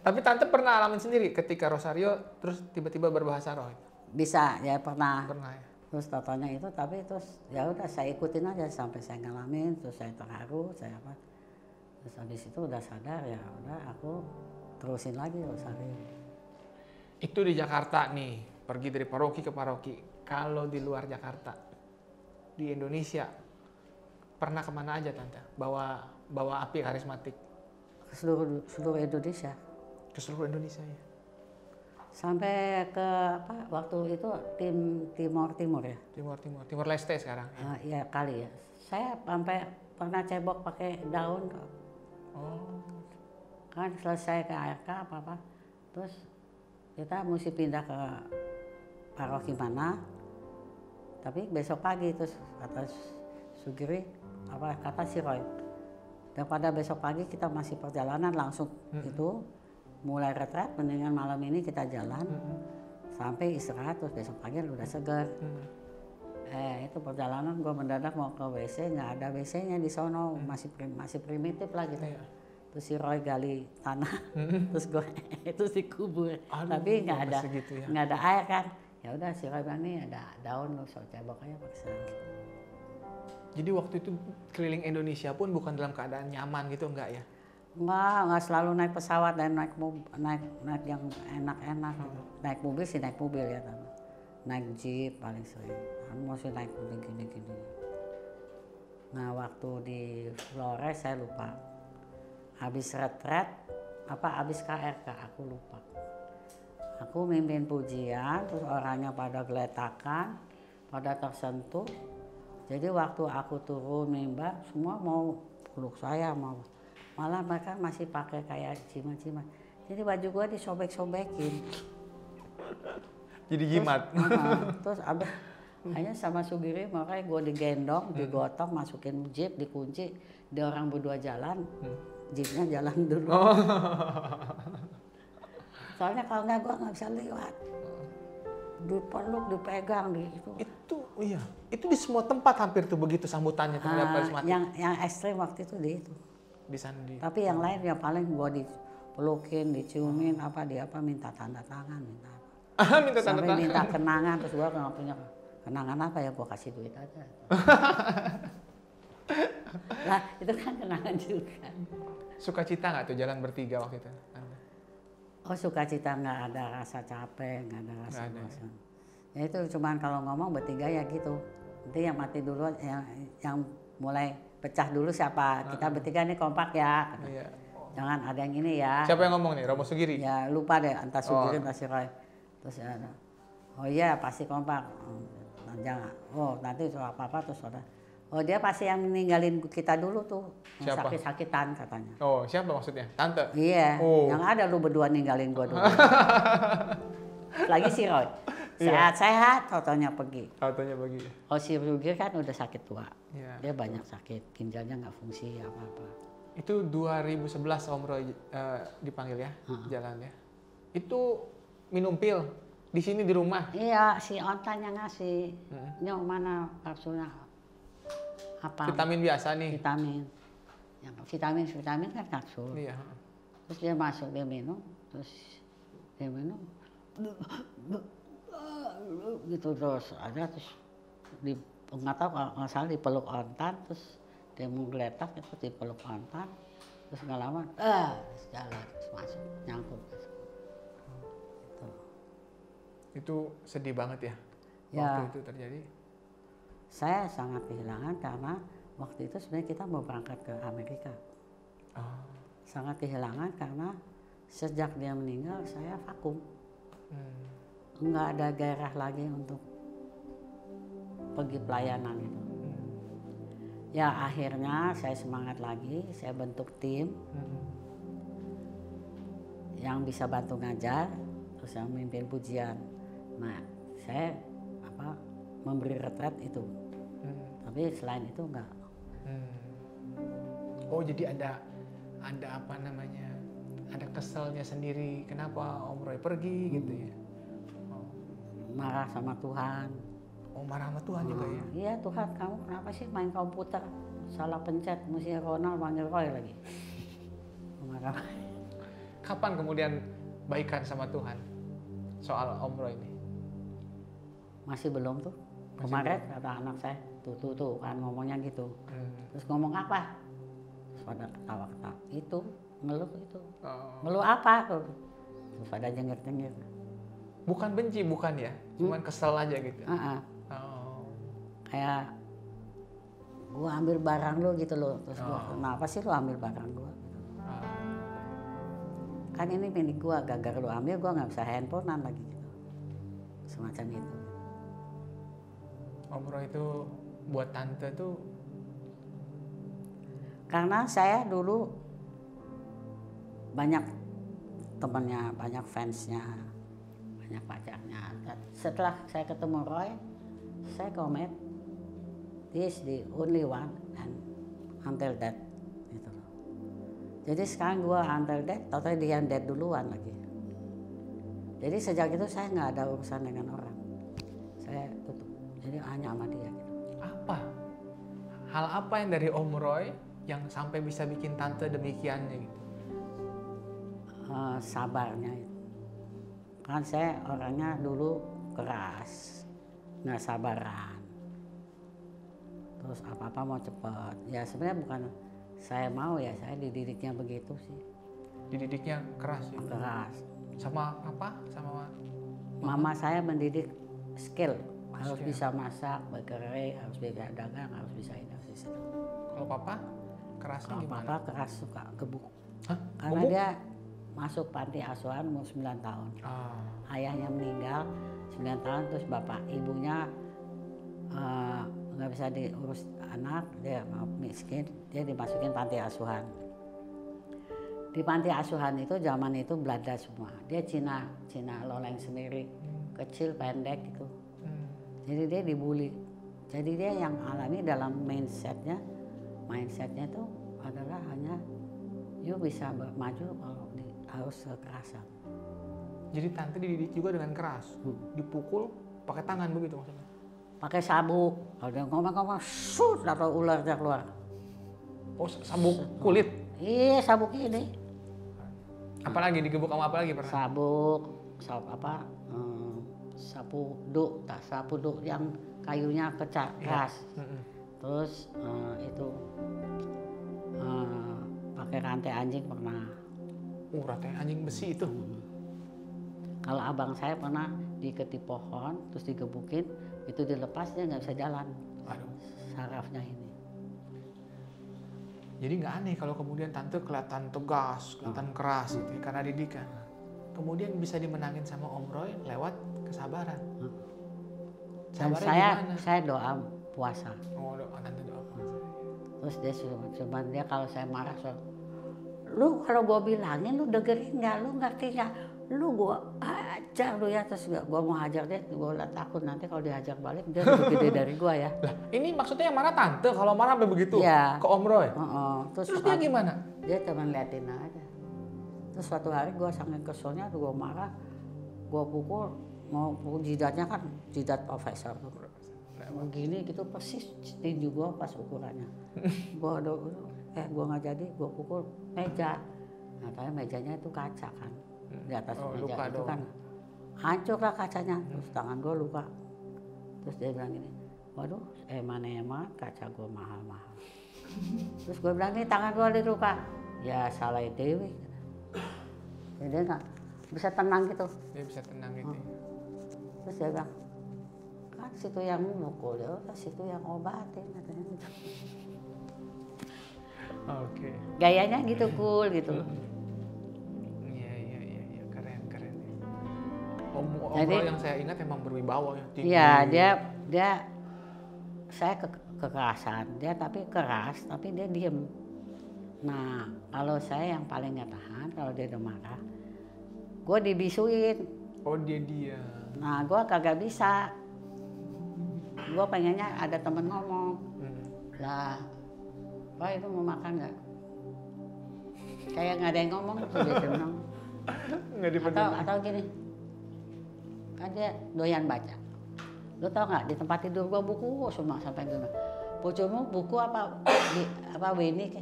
Tapi tante pernah alamin sendiri ketika Rosario terus tiba-tiba berbahasa roh?
Bisa, ya pernah.
Pernah ya.
Terus totonya itu, tapi terus ya udah saya ikutin aja sampai saya ngalamin, terus saya terharu, saya apa. Terus habis itu udah sadar ya udah aku terusin lagi Rosario.
Itu di Jakarta nih, pergi dari paroki ke paroki. Kalau di luar Jakarta, di Indonesia, pernah kemana aja tante? Bawa api karismatik?
Ke seluruh Indonesia.
Ke seluruh Indonesia ya?
Sampai ke waktu itu Timur ya.
Timur Leste sekarang.
Ya kali ya. Saya sampai pernah cebok pakai daun.
Oh.
Kan selesai ke ARK apa. Terus kita mesti pindah ke paroki mana. Tapi besok pagi terus kata Sugiri, apa kata si Roy, daripada besok pagi kita masih perjalanan langsung itu mulai retret, mendingan malam ini kita jalan sampai istirahat terus besok pagi udah segar. Itu perjalanan gue mendadak mau ke WC, nggak ada WC-nya di sono, masih primitif lah gitu. Terus si Roy gali tanah, terus gue itu dikubur. Tapi nggak ada
segitu ya.
nggak ada air kan. Ya udah si Roy bilang nih ada daun lo, so cebok aja paksa.
Jadi waktu itu keliling Indonesia pun bukan dalam keadaan nyaman gitu, enggak ya?
Nggak selalu naik pesawat dan naik yang enak-enak. Naik mobil sih naik mobil ya, naik jeep paling sering. Masih naik gini. Nah waktu di Flores saya lupa. Habis retret, habis KRK aku lupa. Aku mimpin pujian, terus orangnya pada geletakan, pada tersentuh. Jadi waktu aku turun mimbar, semua mau peluk saya, malah mereka masih pakai kayak jimat-jimat. Jadi baju gua disobek-sobekin.
Jadi jimat.
Terus abis hanya sama Sugiri, makanya gue digendong, digotong, masukin jeep, dikunci, dia orang berdua jalan, jeepnya jalan dulu. Soalnya kalau nggak gue nggak bisa lewat. Dipeluk, dipegang,
Itu di semua tempat hampir tuh begitu sambutannya terhadap karismatik.
Yang ekstrim waktu itu di itu.
Di sana di.
Tapi yang lain ya paling gue dipelukin, diciumin, minta tanda tangan, minta apa.
Minta tanda
Sampai
tangan.
minta kenangan, terus gue nggak punya kenangan apa ya, gue kasih duit aja. Lah itu kan kenangan juga.
Sukacita nggak tuh jalan bertiga waktu itu?
Oh sukacita, nggak ada rasa capek, nggak ada rasa bosan. Ya itu cuman kalau ngomong bertiga ya gitu. Nanti yang mati dulu, yang mulai pecah dulu siapa. Kita bertiga nih kompak ya.
Iya.
Jangan ada yang ini ya.
Siapa yang ngomong nih? Romo Sugiri?
Ya lupa deh, entah Sugiri entah si Roy. Terus ada, oh iya pasti kompak. Jangan, nanti soal apa-apa terus ada. Oh dia pasti yang ninggalin kita dulu tuh, yang
Siapa?
sakit-sakitan katanya.
Oh siapa maksudnya? Tante?
Iya,
Oh.
yang ada lu berdua ninggalin gua dulu. Lagi si Roy, sehat-sehat, totonya pergi.
Tantenya bagi.
Oh si Rugir kan udah sakit tua,
Iya.
dia banyak sakit, ginjalnya nggak fungsi apa-apa.
Itu 2011 Om Roy dipanggil ya, jalannya. Itu minum pil di sini di rumah.
Iya, si Ontan yang ngasih, nyok mana kapsulnya? Apa?
Vitamin biasa nih.
Vitamin. Yang vitamin kan kapsul.
Iya.
Terus dia masuk, dia minum, gitu terus ada terus nggak tahu nggak salah dipeluk Ontan, terus dia mau geletak itu dipeluk Ontan, terus nggak lama terus jalan terus masuk nyangkut. Gitu.
Itu sedih banget ya,
Ya.
waktu itu terjadi.
Saya sangat kehilangan karena waktu itu sebenarnya kita mau berangkat ke Amerika. Sangat kehilangan karena sejak dia meninggal saya vakum. Nggak ada gairah lagi untuk pergi pelayanan itu. Ya akhirnya saya semangat lagi, saya bentuk tim yang bisa bantu ngajar, terus yang memimpin pujian. Nah saya memberi retret itu. Tapi selain itu enggak.
Oh jadi ada apa namanya? Ada keselnya sendiri. Kenapa Om Roy pergi gitu ya?
Marah sama Tuhan.
Oh marah sama Tuhan juga ya?
Iya Tuhan, kamu kenapa sih main komputer salah pencet, mesti Ronald manggil Roy lagi. Marah.
Kapan kemudian baikan sama Tuhan soal Om Roy ini?
Masih belum tuh. Kemarin kata anak saya, tuh kan ngomongnya gitu. Terus ngomong apa? Terus pada ketawa-ketawa. Itu, ngeluh itu. Ngeluh apa tuh? Terus pada jengir-jengir.
Bukan benci, bukan ya? Cuman kesel aja gitu.
Kayak gua ambil barang lu gitu loh. Terus gua, kenapa sih lu ambil barang gua? Kan ini milik gua, gagal lu ambil gua nggak bisa handphonean lagi gitu. Semacam itu.
Om Roy itu buat tante tuh
karena saya dulu banyak temannya, banyak fansnya, banyak pacarnya. Setelah saya ketemu Roy, saya komit. this the only one and until death gitu loh. Jadi sekarang gue until death, total dia yang dead duluan lagi. Jadi sejak itu saya nggak ada urusan dengan orang, saya tutup. Jadi hanya sama dia. Gitu.
Apa? Hal apa yang dari Om Roy yang sampai bisa bikin tante demikiannya gitu?
Sabarnya itu. Kan saya orangnya dulu keras, nggak sabaran. Terus apa-apa mau cepet. Ya sebenarnya bukan saya mau ya, saya dididiknya begitu sih.
Dididiknya keras ya?
Keras.
Sama apa? Sama
Mama saya mendidik skill. Harus
Skill.
bisa masak, bergerai, harus bisa dagang, harus bisa ini, harus bisa itu.
kalau papa kerasnya
Kalau
gimana?
papa keras suka gebuk.
Hah?
Karena
Bubuk?
dia masuk panti asuhan umur 9 tahun.
Ah,
Ayahnya meninggal 9 tahun, terus bapak ibunya nggak bisa diurus anak, dia miskin, dia dimasukin panti asuhan. Di panti asuhan itu zaman itu Belanda semua, dia Cina loleng sendiri, kecil pendek gitu. Jadi dia dibully. Jadi dia yang alami dalam mindsetnya itu adalah hanya you bisa maju kalau harus kekerasan.
jadi tante dididik juga dengan keras, dipukul pakai tangan begitu maksudnya?
Pakai sabuk, kalau dia ngomong shoot atau ularnya keluar.
Oh, sabuk kulit?
Iya sabuk ini.
Apalagi digebuk sama apa lagi pernah?
Sabuk, sapu duk yang kayunya keras. Terus itu pakai rantai anjing pernah.
Rantai anjing besi itu.
Kalau abang saya pernah diikat di pohon, terus digebukin, itu dilepas dia nggak bisa jalan.
Aduh.
Sarafnya ini.
Jadi nggak aneh kalau kemudian tante kelihatan tegas, kelihatan keras gitu ya, karena didikan. Kemudian bisa dimenangin sama Om Roy lewat kesabaran.
Dan
Sabarnya gimana?
saya doa puasa.
Oh, tante doa puasa.
Terus dia cuma dia kalau saya marah lu kalau gua bilangin lu dengerin nggak, lu ngerti nggak, lu gua ajar lu ya, terus gua mau hajar dia, gua udah takut nanti kalau dihajar balik dia lebih gede dari gua ya.
Lah, ini maksudnya yang marah tante kalau marah sampai begitu
Iya.
ke Om Roy?
Terus
Terus dia gimana?
Dia cuma liatin aja. Terus suatu hari gua saking keselnya, gua marah, gua pukul, mau pukul jidatnya kan jidat profesor tuh. Begini gitu persis tinju gua pas ukurannya. Gua nggak jadi, gua pukul meja. Nah, tapi mejanya itu kaca kan. Di atas meja
luka
itu
dong.
kan hancur lah kacanya. Terus tangan gua luka. Terus dia bilang gini, waduh, eman kaca gua mahal-mahal. Terus gua bilang, nih tangan gua ada luka. Ya salah Dewi. Jadi dia nggak bisa tenang gitu.
Dia bisa tenang gitu.
Terus dia bilang, kan situ yang mukul, ya udah situ yang obatin katanya gitu.
Oke.
Gayanya gitu cool gitu.
Iya, keren. Om
Jadi-
Roy yang saya ingat emang berwibawa ya. tinggi.
Iya dia saya kekerasan, dia tapi keras tapi dia diem. Nah kalau saya yang paling nggak tahan kalau dia udah marah, gue dibisuin.
Oh, dia.
Nah gue kagak bisa. Gue pengennya ada temen ngomong. Lah, Pak itu mau makan nggak? Kayak nggak ada yang ngomong, dia seneng.
Nggak dipeduli.
Atau gini, kan dia doyan baca. Lo tau nggak di tempat tidur gua buku semua sampai gini. Pucumu buku apa Winnie?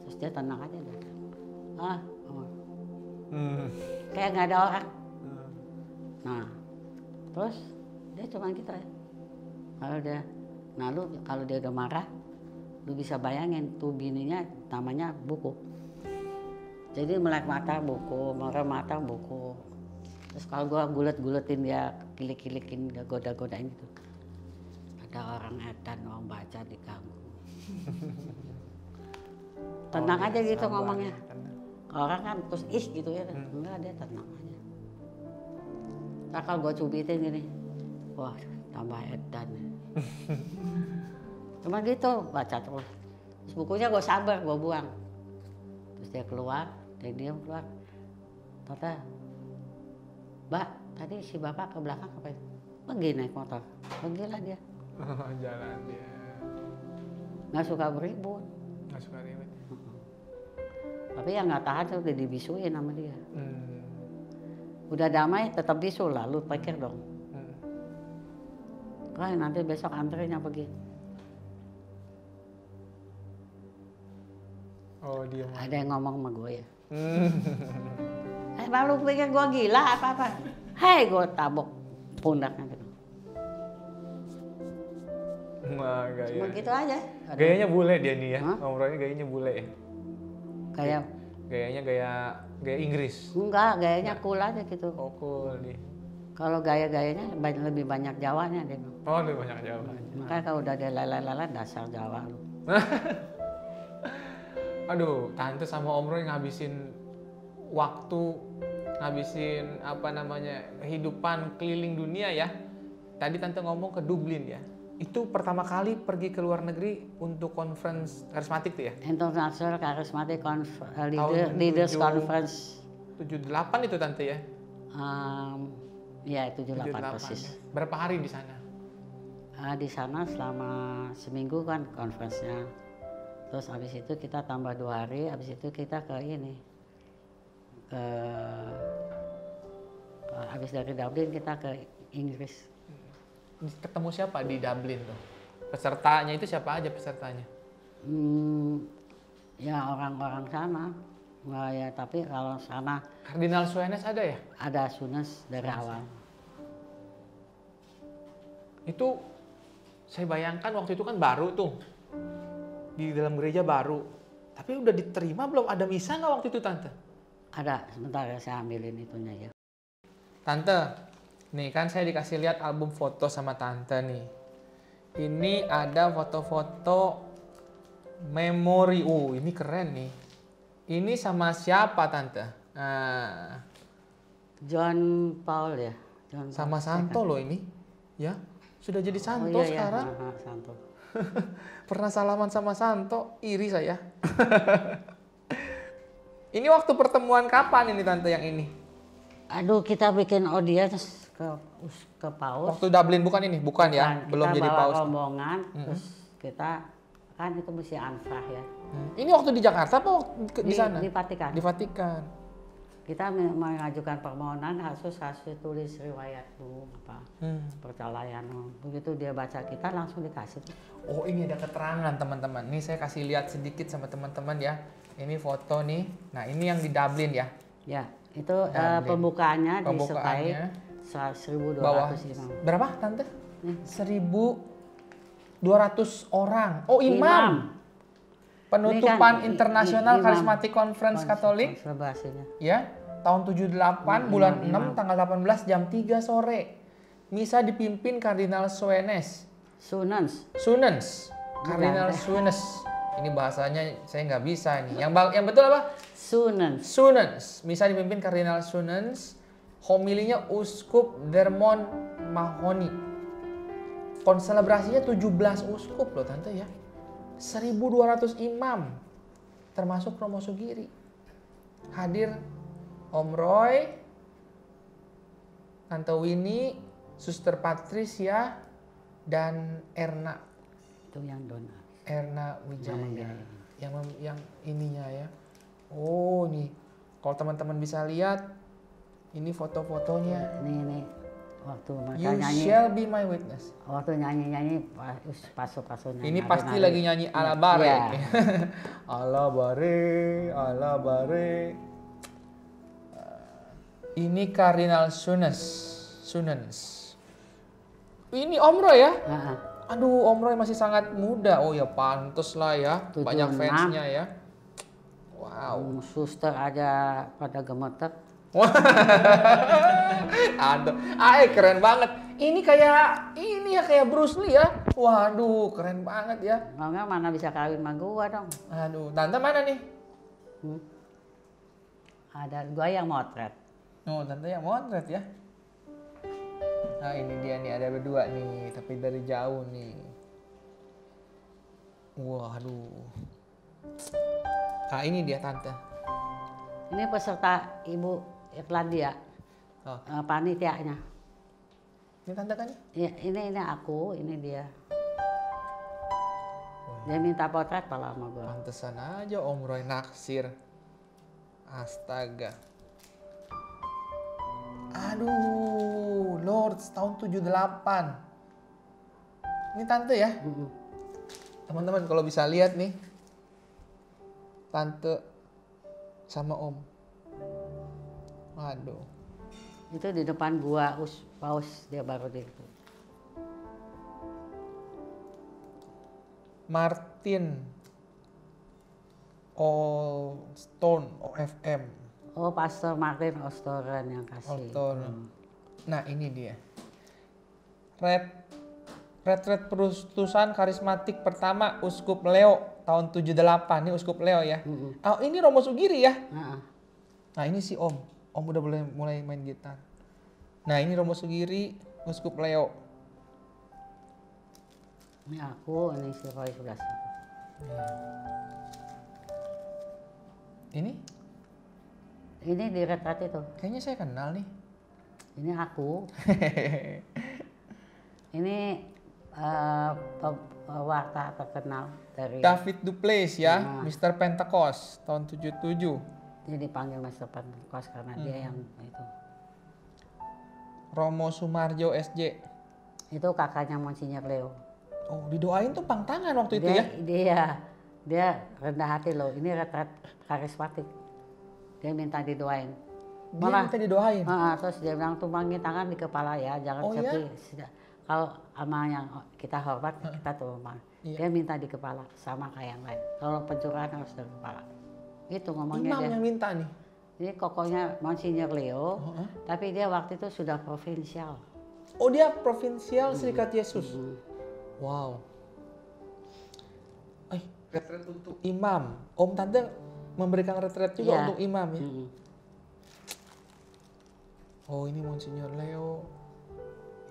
Terus dia tenang aja dia. Kayak nggak ada orang. Nah, terus dia cuma gitu ya. Kalau dia udah marah, lu bisa bayangin tuh bininya namanya buku. Jadi melek mata buku, merem mata buku. Terus kalau gua gulet-guletin dia, kilik-kilikin, goda-godain gitu. Ada orang edan, orang baca diganggu. Tenang aja gitu
sabar
ngomongnya.
ya, tenang.
Orang kan terus gitu ya, enggak dia tenang aja. Nah, kalau gua cubitin gini, wah tambah edan. Cuma gitu baca terus. Terus bukunya gue sabar, gue buang. Terus dia keluar, dia diam keluar. Tata, Mbak, tadi si bapak ke belakang ngapain? Pergi naik motor. Pergilah dia.
Jalan dia.
nggak suka beribut.
Nggak suka ribet.
Tapi yang nggak tahan tuh udah dibisuin sama dia.
Hmm.
Udah damai tetap bisu lah, lu pikir dong.
Hmm.
Wah nanti besok antrinya begini.
Oh dia mah.
Ada yang ngomong sama gue ya.
Hmm.
Lalu pikir gue gila apa-apa. Hei gue tabok pundaknya gitu.
Wah,
Cuma
gaya.
gitu aja.
Gayanya bule dia nih ya.
Hah?
Om Roy ini gayanya bule ya.
Kayak
Gayanya gaya Inggris.
enggak, gayanya cool aja gitu.
Oh cool nih.
Kalau gaya-gayanya lebih banyak Jawanya dia.
Oh lebih banyak Jawa.
Makanya kalau udah ada lala-lala dasar Jawa lu.
Aduh, tante sama Om Roy ngabisin waktu, ngabisin apa namanya kehidupan keliling dunia ya. Tadi tante ngomong ke Dublin ya. Itu pertama kali pergi ke luar negeri untuk conference karismatik tuh ya.
International Charismatic
Tahun
Leaders
7
Conference.
78 itu tante ya.
Ya 78
78
persis.
ya. Berapa hari di sana?
Di sana selama seminggu kan conference-nya. Terus habis itu kita tambah 2 hari, habis itu kita ke ini. Habis dari Dublin kita ke Inggris.
Ketemu siapa di Dublin tuh? Pesertanya itu siapa aja pesertanya?
Ya orang-orang sana. Nah, ya tapi kalau sana
Kardinal Suenes ada ya?
ada Sunes dari awal.
Itu saya bayangkan waktu itu kan baru tuh. Di dalam gereja baru. Tapi udah diterima belum? Ada misa nggak waktu itu tante?
Ada, sebentar ya saya ambilin itunya ya.
Tante, nih kan saya dikasih lihat album foto sama tante nih. Ini ada foto-foto memori. Ini keren nih. Ini sama siapa tante? Nah,
John Paul ya. John
sama
Paul
Santo
II.
loh ini. Ya, sudah jadi Santo
Oh, iya,
sekarang.
Iya. Santo.
Pernah salaman sama Santo, iri saya. Ini waktu pertemuan kapan ini tante yang ini?
Aduh kita bikin audiens ke Paus.
Waktu Dublin bukan ini? Bukan ya?
Kita
Belum jadi
bawa
paus.
rombongan, terus kita kan itu mesti ansrah ya.
Ini waktu di Jakarta apa waktu di sana?
Di Vatikan.
Di Vatikan.
Kita mengajukan permohonan harus tulis riwayat dulu apa percelayan. Begitu dia baca kita langsung dikasih.
Oh ini ada keterangan teman-teman. Nih saya kasih lihat sedikit sama teman-teman ya. Ini foto nih. Nah ini yang di Dublin ya.
Ya itu
Dublin.
pembukaannya disukai
Pembukaannya
1.200
bawah.
imam.
Berapa tante? 1.200 orang. Oh imam. Penutupan
Ini kan
International
imam.
Charismatic Conference Katolik.
Konservasinya.
Ya, tahun 78 bulan 6 tanggal 18 jam 3 sore. Misa dipimpin Kardinal Suenes. Sunens. Kardinal Suenes. Ini bahasanya saya nggak bisa nih. Yang betul apa? Sunens. Misa dipimpin Kardinal Sunens. Homilinya Uskup Dermont Mahony. Konselebrasinya 17 uskup loh tante ya. 1.200 imam. Termasuk Romo Sugiri. Hadir Om Roy, Tante Winnie, Suster Patricia, dan Erna.
Itu yang donat.
Erna Wijaya.
Namanya.
Yang ininya ya. Oh nih, kalau teman-teman bisa lihat, ini foto-fotonya.
Ini waktu mereka
You
nyanyi.
shall be my witness.
Waktu nyanyi pasu nyanyi.
Ini pasti
nari-nari.
lagi nyanyi ala bare.
Iya.
Ala bare, ala bare. Ini Kardinal Sunens. Ini Om Roy ya?
Heeh.
Aduh, Om Roy masih sangat muda. Oh ya pantes lah ya.
76.
Banyak fansnya ya. Wow.
Suster aja pada gemeter.
Aduh, keren banget. Ini kayak Bruce Lee ya. Waduh, keren banget ya.
Kalau nggak mana bisa kawin sama gua dong.
Aduh, tante mana nih?
Ada gua yang motret.
Oh, tante yang motret ya. Nah, ini dia nih, ada berdua nih, tapi dari jauh nih. Waduh. Nah, ini dia tante.
Ini peserta Ibu Irlandia,
Oh,
panitianya.
ini tante kan?
Ya, ini aku, ini dia. Dia minta potret kalau sama gue.
Pantesan aja Om Roy naksir. Astaga. Aduh, Lords tahun 78. Ini tante ya? Teman-teman kalau bisa lihat nih. Tante sama Om. Waduh.
Itu di depan gua paus dia baru di itu.
Martin Allstone OFM.
Oh, Pastor Martin Ostoren yang kasih.
Allstone. Nah, ini dia. Retret perustusan karismatik pertama Uskup Leo tahun 78. Ini Uskup Leo ya. Oh, ini Romo Sugiri ya. Nah, ini si Om. Om udah mulai main gitar. Nah, ini Romo Sugiri, Uskup Leo.
Ini aku, ini si Roy sudah situ.
Ini?
Ini di retret itu.
Kayaknya saya kenal nih.
Ini aku. Ini pewarta terkenal dari.
David Duplass ya, Mr. Pentecost tahun 77.
Dia dipanggil Master Pentecost karena dia yang itu.
Romo Sumarjo SJ.
Itu kakaknya Monsinyur Leo.
Oh, didoain tuh pang tangan waktu itu ya?
Dia rendah hati loh. Ini retret karismatik. Dia minta didoain.
Dia minta didoain?
Terus dia bilang tumbangin tangan di kepala ya. Jangan kalau sama yang kita hormat, kita tumbang. Dia minta di kepala sama kayak yang lain. Kalau pencurahan harus di kepala. Itu ngomongnya
Imam
dia.
yang minta nih?
Ini kokohnya Monsinyur Leo. Tapi dia waktu itu sudah provinsial.
Oh, dia provinsial Serikat Yesus? Wow. Retret untuk imam. Om Tante memberikan retret juga untuk imam ya? Oh, ini Monsinyur Leo.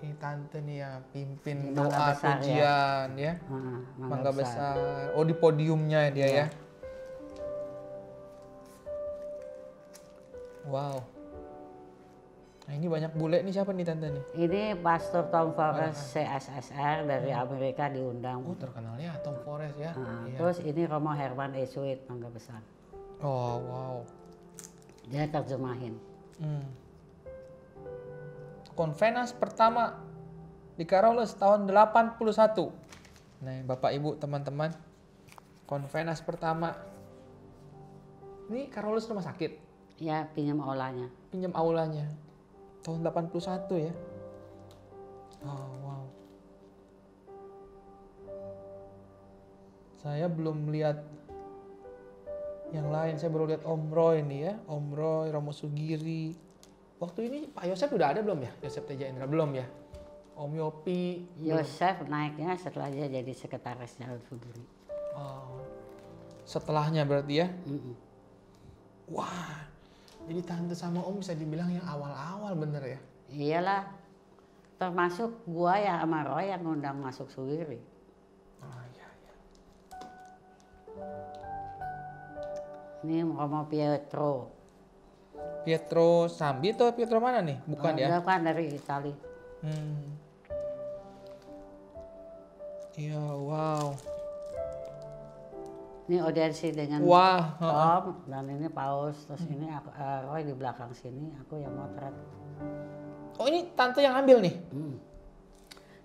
Ini Tante nih ya, pimpin doa pujian ya. Mangga besar. Oh, di podiumnya dia ya. Wow. Nah, ini banyak bule nih, siapa nih Tante nih?
Ini Pastor Tom Forrest CSSR dari Amerika diundang.
Oh, terkenalnya Tom Forrest ya.
Terus ini Romo Herman Esuit, Mangga Besar.
Oh, wow.
Dia terjemahin.
Konvenas pertama di Carolus tahun 81. Nah, Bapak Ibu teman-teman, konvenas pertama. Ini Carolus rumah sakit.
Ya, pinjam aulanya.
Pinjam aulanya. Tahun 81 ya. Oh, wow. Saya belum lihat yang lain. Saya baru lihat Om Roy nih ya. Om Roy, Romo Sugiri. Waktu ini Pak Yosef udah ada belum ya? Yosef Teja Indra belum ya? Om Yopi.
Yosef naiknya setelah dia jadi sekretaris Jalan Sugiri.
Oh. Setelahnya berarti ya? Wah. Jadi Tante sama Om bisa dibilang yang awal-awal bener ya?
Iyalah. Termasuk gua ya sama Roy yang ngundang masuk Sugiri.
Oh iya.
Ini Romo Pietro.
Pietro Sambi atau Pietro mana nih? Bukan ya?
Dia kan dari Itali.
Iya, wow.
Ini audiensi dengan Tom dan ini Paus. Terus ini aku, Roy di belakang sini, aku yang motret.
Oh, ini Tante yang ambil nih?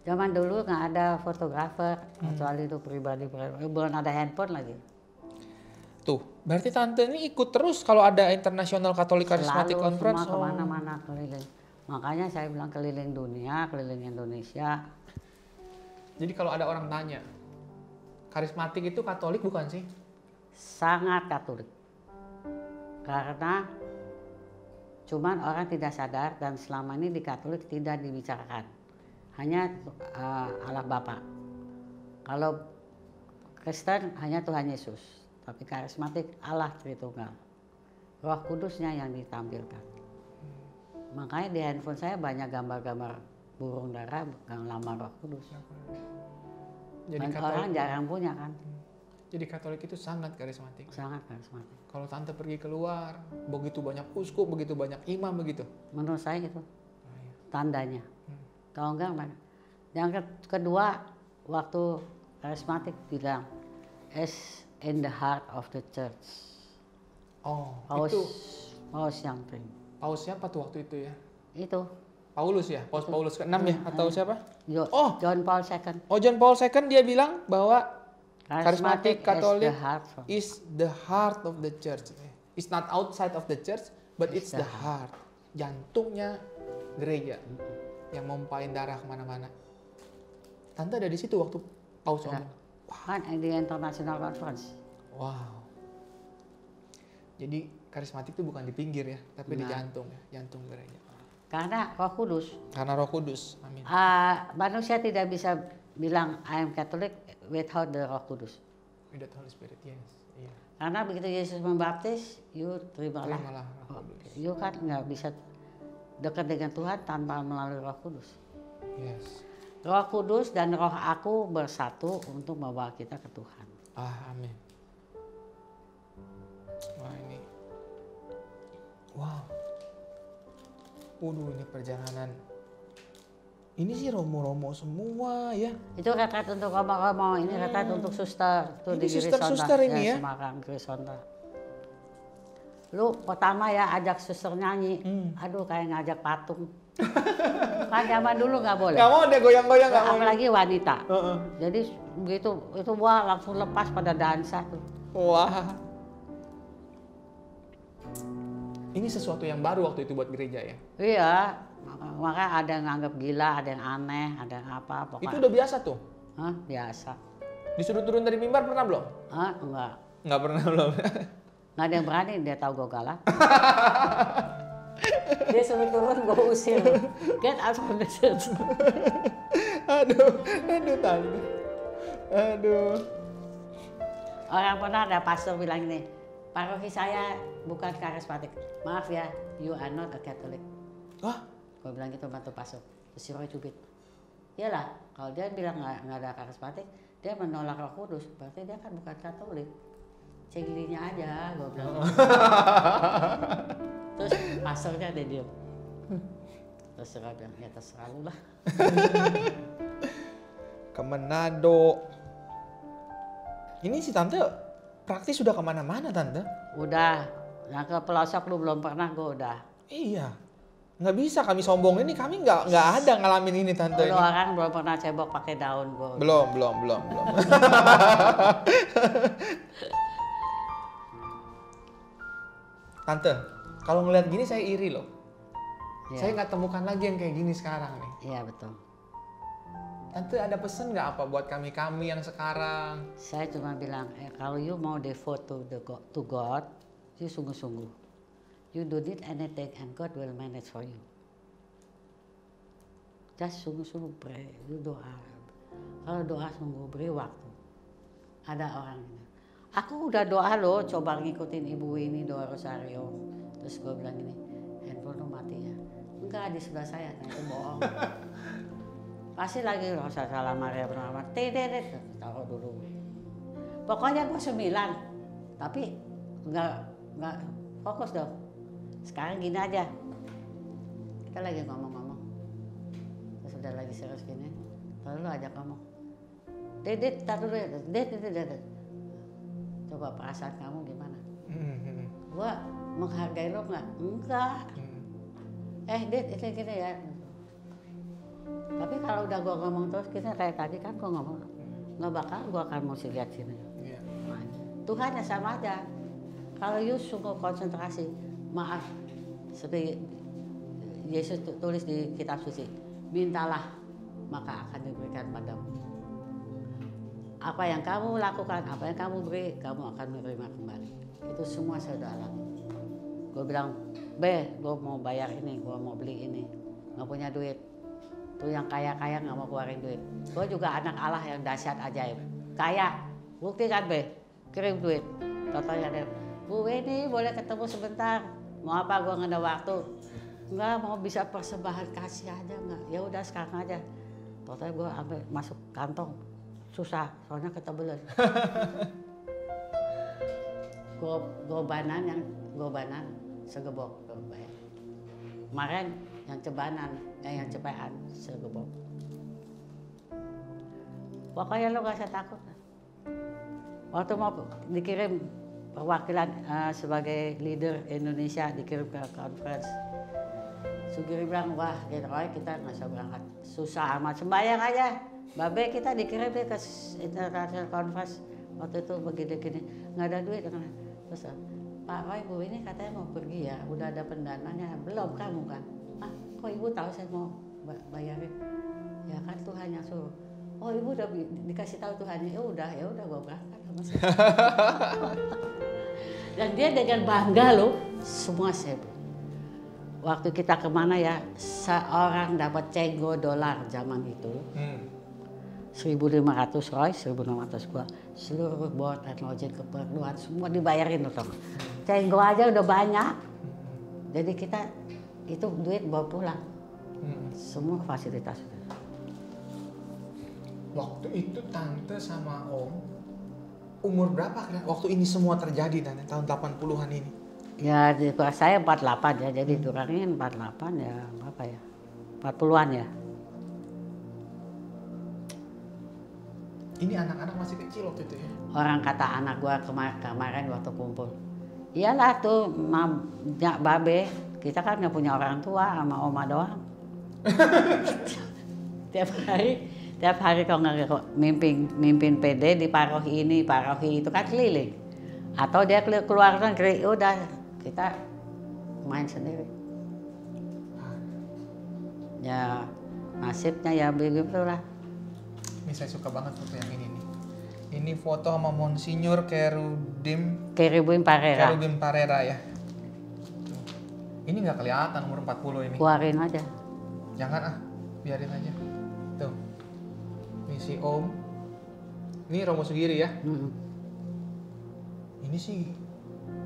Zaman dulu nggak ada fotografer, kecuali itu pribadi. Belum ada handphone lagi.
Tuh, berarti Tante ini ikut terus kalau ada International Catholic Charismatic Conference?
Semua kemana-mana keliling. Makanya saya bilang keliling dunia, keliling Indonesia.
Jadi kalau ada orang tanya, karismatik itu Katolik bukan sih?
Sangat Katolik. Karena cuman orang tidak sadar dan selama ini di Katolik tidak dibicarakan. Hanya Allah Bapa. Kalau Kristen hanya Tuhan Yesus. Tapi karismatik Allah Tritunggal. Roh Kudusnya yang ditampilkan. Makanya di handphone saya banyak gambar-gambar burung dara, lambang Roh Kudus.
Jadi
dan orang jarang punya kan.
Jadi Katolik itu sangat karismatik.
Sangat karismatik.
Kalau Tante pergi keluar, begitu banyak uskup, begitu banyak imam begitu.
Menurut saya itu tandanya. Kalau enggak, yang kedua waktu karismatik bilang is in the heart of the church.
Oh,
Paus,
itu
Paus yang pring.
Paus siapa tuh waktu itu ya?
Itu
Paulus ya? Paus Paulus ke-6 ya? Atau siapa? Oh.
John Paul II.
Oh, John Paul II dia bilang bahwa Charismatic Catholic
is the heart.
is the heart of the church. It's not outside of the church, but it's the heart. Jantungnya gereja yang mompain darah kemana-mana. Tante ada di situ waktu Paus ngomong.
Kan di International Conference.
Wow. Jadi karismatik itu bukan di pinggir ya, tapi di jantung ya, jantung gereja.
Karena Roh Kudus.
Karena Roh Kudus. Amin.
Manusia tidak bisa bilang I am Catholic without the Roh Kudus.
Without Holy Spirit, yes. Iya.
Karena begitu Yesus membaptis, you terimalah.
Roh Kudus.
You kan nggak bisa dekat dengan Tuhan tanpa melalui Roh Kudus.
Yes.
Roh Kudus dan Roh aku bersatu untuk membawa kita ke Tuhan.
Amin. Wah ini, wow. Ini perjalanan. Ini sih romo-romo semua ya.
Itu retret untuk romo-romo, ini retret untuk suster. Tuh
Ini
di
suster-suster ini ya?
Semarang, Grisonta. Lu pertama ya ajak suster nyanyi, aduh kayak ngajak patung. Kan zaman dulu nggak boleh.
Nggak mau deh goyang-goyang, nggak mau.
Apalagi wanita. Jadi begitu itu wah langsung lepas pada dansa tuh.
Wah. Ini sesuatu yang baru waktu itu buat gereja ya?
Iya, maka ada yang nganggap gila, ada yang aneh, ada yang apa. Pokoknya.
Itu udah biasa tuh?
Hah, biasa.
Disuruh turun dari mimbar pernah belum?
Hah, enggak.
Nggak pernah belum.
Nggak ada yang berani, dia tahu gue galak. Dia suruh turun, gue usir. Get out of the church.
aduh, tante. Aduh.
Orang pernah ada pastor bilang ini, paroki saya bukan karismatik. Maaf ya, you are not a Catholic.
Wah?
Gue bilang gitu bantu pastor. Terus si Roy cubit. Iyalah, kalau dia bilang nggak ada karismatik, dia menolak Roh Kudus, berarti dia kan bukan Katolik. Ceglinya aja, gue bilang. Terus pastornya dia diem. Terus Roy bilang, ya terserah lu lah.
Ke Manado. Ini si tante praktis sudah kemana-mana tante?
Udah, nah ke pelosok lu belum pernah, gue udah.
Iya, nggak bisa kami sombong ini, kami nggak ada ngalamin ini tante.
Lu
Ini.
orang belum pernah cebok pakai daun gue.
Belum. Tante, kalau ngeliat gini saya iri loh.
Ya.
Saya nggak temukan lagi yang kayak gini sekarang nih.
Iya betul.
Tante ada pesan nggak apa buat kami yang sekarang?
Saya cuma bilang, kalau you mau devote to God, you sungguh-sungguh. You don't need anything and God will manage for you. Just sungguh-sungguh pray, you doa. Kalau doa sungguh beri waktu. Ada orang ini. Aku udah doa loh, coba ngikutin ibu ini doa rosario. Terus gue bilang gini, handphone lu mati ya? Enggak, di sebelah saya, nah itu bohong. Pasti lagi Rosa Salam Maria bernama Tedet, taruh dulu. Pokoknya gue 9, tapi nggak fokus dong. Sekarang gini aja, kita lagi ngomong-ngomong, terus udah lagi serius gini, lalu lu ajak ngomong, Tedet, taruh dulu, Tedet. Coba perasaan kamu gimana? Gue menghargai lo nggak? Enggak. Det, itu gini ya. Tapi kalau udah gue ngomong terus, kita kayak tadi kan gue ngomong, nggak bakal gue akan mesti lihat sini.
Yeah.
Tuhan ya sama aja. Kalau you sungguh konsentrasi, maaf, seperti Yesus tulis di kitab suci, mintalah maka akan diberikan padamu. Apa yang kamu lakukan, apa yang kamu beri, kamu akan menerima kembali. Itu semua saya udah alami. Gue bilang, gue mau bayar ini, gue mau beli ini, nggak punya duit. Tuh yang kaya-kaya nggak mau keluarin duit. Gue juga anak Allah yang dahsyat ajaib. Kaya, bukti kan kirim duit. Contohnya ada, Bu ini boleh ketemu sebentar. Mau apa? Gue nggak ada waktu. Nggak mau bisa persembahan kasih aja nggak? Ya udah sekarang aja. Totalnya gue ambil masuk kantong. Susah, soalnya ketebelan. Gobanan segebok bayar. Kemarin yang cepean segebok. Pokoknya lo gak usah takut. Waktu mau dikirim perwakilan sebagai leader Indonesia dikirim ke conference. Sugiri bilang, wah gitu, kita nggak usah berangkat. Susah amat, sembayang aja. Babe kita dikirim deh ke international conference. Waktu itu begini-gini, nggak ada duit. Terus, Pak Roy, Bu ini katanya mau pergi ya, udah ada pendananya. Belum kamu kan? Ah, kok ibu tahu saya mau bayarin? Ya kan Tuhan yang suruh. Oh ibu udah dikasih tahu Tuhannya, ya udah gue berangkat sama saya. Dan dia dengan bangga loh, semua saya. Waktu kita kemana ya, seorang dapat cengo dolar zaman itu. 1.500 Roy, 1.600 gua. Seluruh board and lodging keperluan semua dibayarin loh. Cengo aja udah banyak. Jadi kita itu duit bawa pulang. Semua fasilitas.
Waktu itu tante sama om umur berapa kan? Waktu ini semua terjadi tante, tahun 80-an ini.
Ya di kelas saya 48 ya, jadi dikurangin 48 ya berapa ya? 40-an ya.
Ini anak-anak masih kecil waktu itu ya?
Orang kata anak gua kemarin waktu kumpul. Iyalah tuh babe, kita kan nggak punya orang tua sama oma doang. tiap hari kalau nggak mimpin PD di paroki ini, paroki itu kan keliling. Atau dia keluar kan udah kita main sendiri. Ya nasibnya ya begitu lah.
Ini saya suka banget foto yang ini nih. Ini foto sama Monsignor
Cherubim Parera.
Cherubim Parera ya. Ini nggak kelihatan umur 40 ini.
Keluarin aja.
Jangan ah, biarin aja. Tuh. Ini si Om. Ini Romo Sugiri ya. Ini sih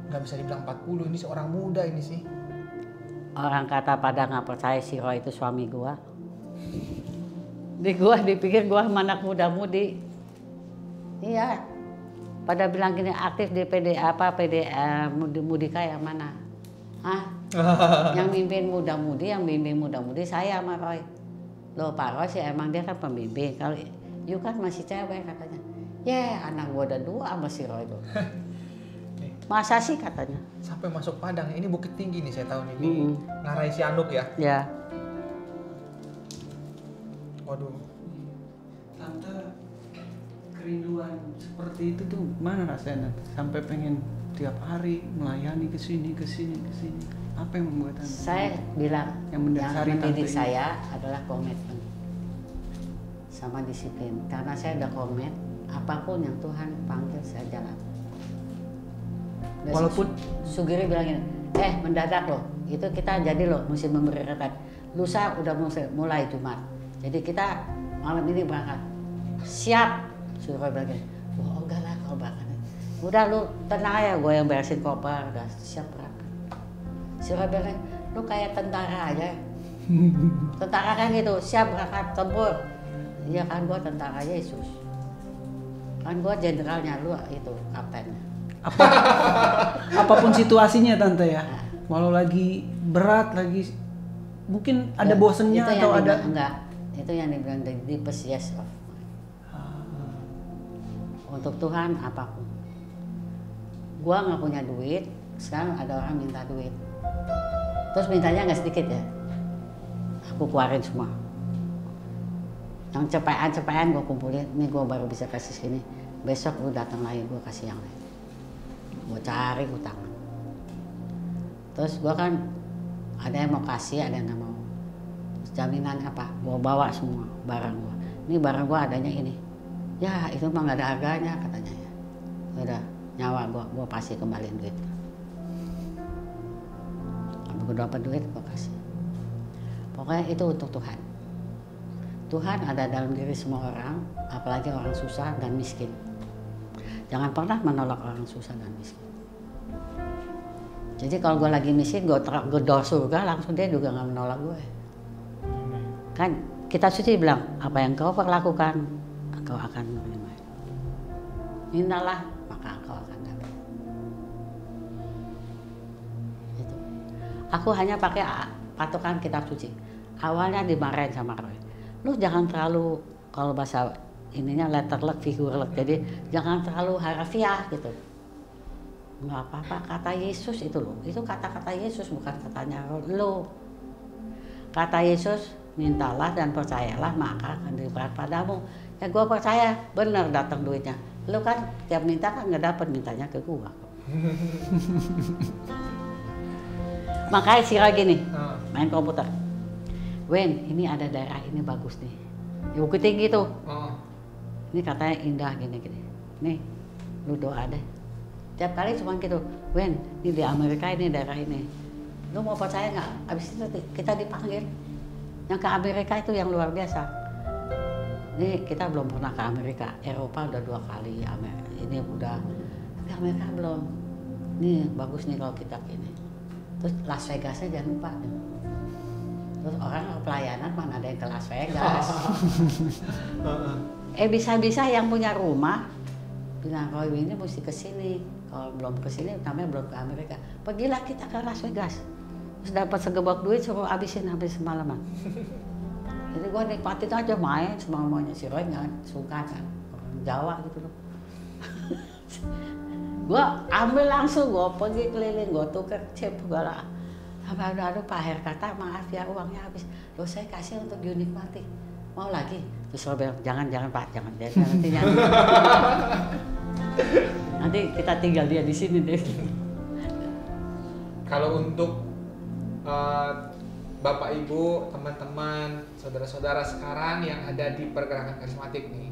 nggak bisa dibilang 40, ini seorang muda ini sih.
Orang kata pada nggak percaya si Roy itu suami gua. Di gua dipikir gua anak muda-mudi. Iya. Pada bilang gini aktif di PD Mudika yang mana? Hah? Yang mimpin muda-mudi, saya sama Roy. Loh Pak Roy sih emang dia kan pembimbing. Kalau you kan masih cewek katanya. Ya anak gua ada 2 sama si Roy itu. Masa sih katanya.
Sampai masuk Padang, ini Bukit Tinggi nih saya tahu nih. Ini Ngarai Sianuk ya?
Ya.
Waduh.
Tante, kerinduan seperti itu tuh mana rasanya? Sampai pengen tiap hari melayani ke sini. Apa yang membuat Tante?
Saya bilang yang mendidik saya adalah komitmen sama disiplin. Karena saya udah komit, apapun yang Tuhan panggil saya jalan.
Walaupun
Sugiri bilang gini, mendadak loh, itu kita jadi loh mesti memberi rekan. Lusa udah mulai Jumat, jadi kita malam ini berangkat. Siap, Sugiri bilang gini, wah enggak lah kalau berangkat. Udah lu tenang ya, gue yang beresin koper, udah siap berangkat. Sugiri bilang, lu kayak tentara aja. Tentara kan gitu, siap berangkat tempur. Iya kan gue tentara Yesus. Kan gue jenderalnya, lu itu kaptennya.
Apapun situasinya Tante ya, walau lagi berat, lagi mungkin ada bosennya atau ada
enggak, itu yang dibilang the deepest yes of mine. Untuk Tuhan apapun. Gua nggak punya duit, sekarang ada orang minta duit, terus mintanya nggak sedikit ya, aku keluarin semua. Yang cepean gua kumpulin, nih gua baru bisa kasih sini, besok lu datang lagi gua kasih yang lain. Gue cari utang. Terus gue kan ada yang mau kasih, ada yang nggak mau. Terus jaminan apa? Gue bawa semua barang gue. Ini barang gue adanya ini. Ya itu mah nggak ada harganya katanya ya. Udah nyawa gue pasti kembaliin duit. Kalau gue dapat duit gue kasih. Pokoknya itu untuk Tuhan. Tuhan ada dalam diri semua orang, apalagi orang susah dan miskin. Jangan pernah menolak orang susah dan miskin. Jadi kalau gue lagi miskin, gue gedor surga, langsung dia juga nggak menolak gue. Kan kita suci bilang, apa yang kau perlakukan, engkau akan menerima. Mintalah, maka engkau akan dapat. Itu. Aku hanya pakai patokan kitab suci. Awalnya dimarahin sama Roy. Lu jangan terlalu, kalau bahasa ininya letterlek, figurlek. Jadi jangan terlalu harfiah gitu. Nggak apa-apa, kata Yesus itu loh. Itu kata-kata Yesus, bukan katanya lo. Kata Yesus, mintalah dan percayalah maka akan diberikan padamu. Ya gue percaya, benar datang duitnya. Lo kan tiap minta kan nggak dapat, mintanya ke gue. Makanya si Roy gini, main komputer. Wen, ini ada daerah ini bagus nih. Ya bukit tinggi tuh. Ini katanya indah gini-gini. Nih, lu doa deh. Tiap kali cuma gitu. Wen, ini di Amerika ini daerah ini. Lu mau percaya nggak? Abis itu kita dipanggil. Yang ke Amerika itu yang luar biasa. Ini kita belum pernah ke Amerika. Eropa udah 2 kali. Ini udah. Tapi Amerika belum. Nih bagus nih kalau kita gini. Terus Las Vegasnya jangan lupa. Terus orang pelayanan mana ada yang ke Las Vegas. Bisa-bisa yang punya rumah bilang kalau ini mesti ke sini. Kalau belum ke sini namanya belum ke Amerika. Pergilah kita ke Las Vegas. Terus dapat segebak duit suruh habisin habis semalaman. Jadi gua nikmatin aja main semau-maunya. Si Roy nggak suka kan. Orang Jawa gitu loh. Gua ambil langsung, gua pergi keliling, gua tuker cep segala. Sampai aduh Pak Her kata maaf ya uangnya habis. Loh saya kasih untuk dinikmati. Mau lagi? Terus Roy bilang jangan Pak, jangan. Nanti kita tinggal dia di sini deh.
Kalau untuk Bapak Ibu, teman-teman, saudara-saudara sekarang yang ada di pergerakan karismatik nih,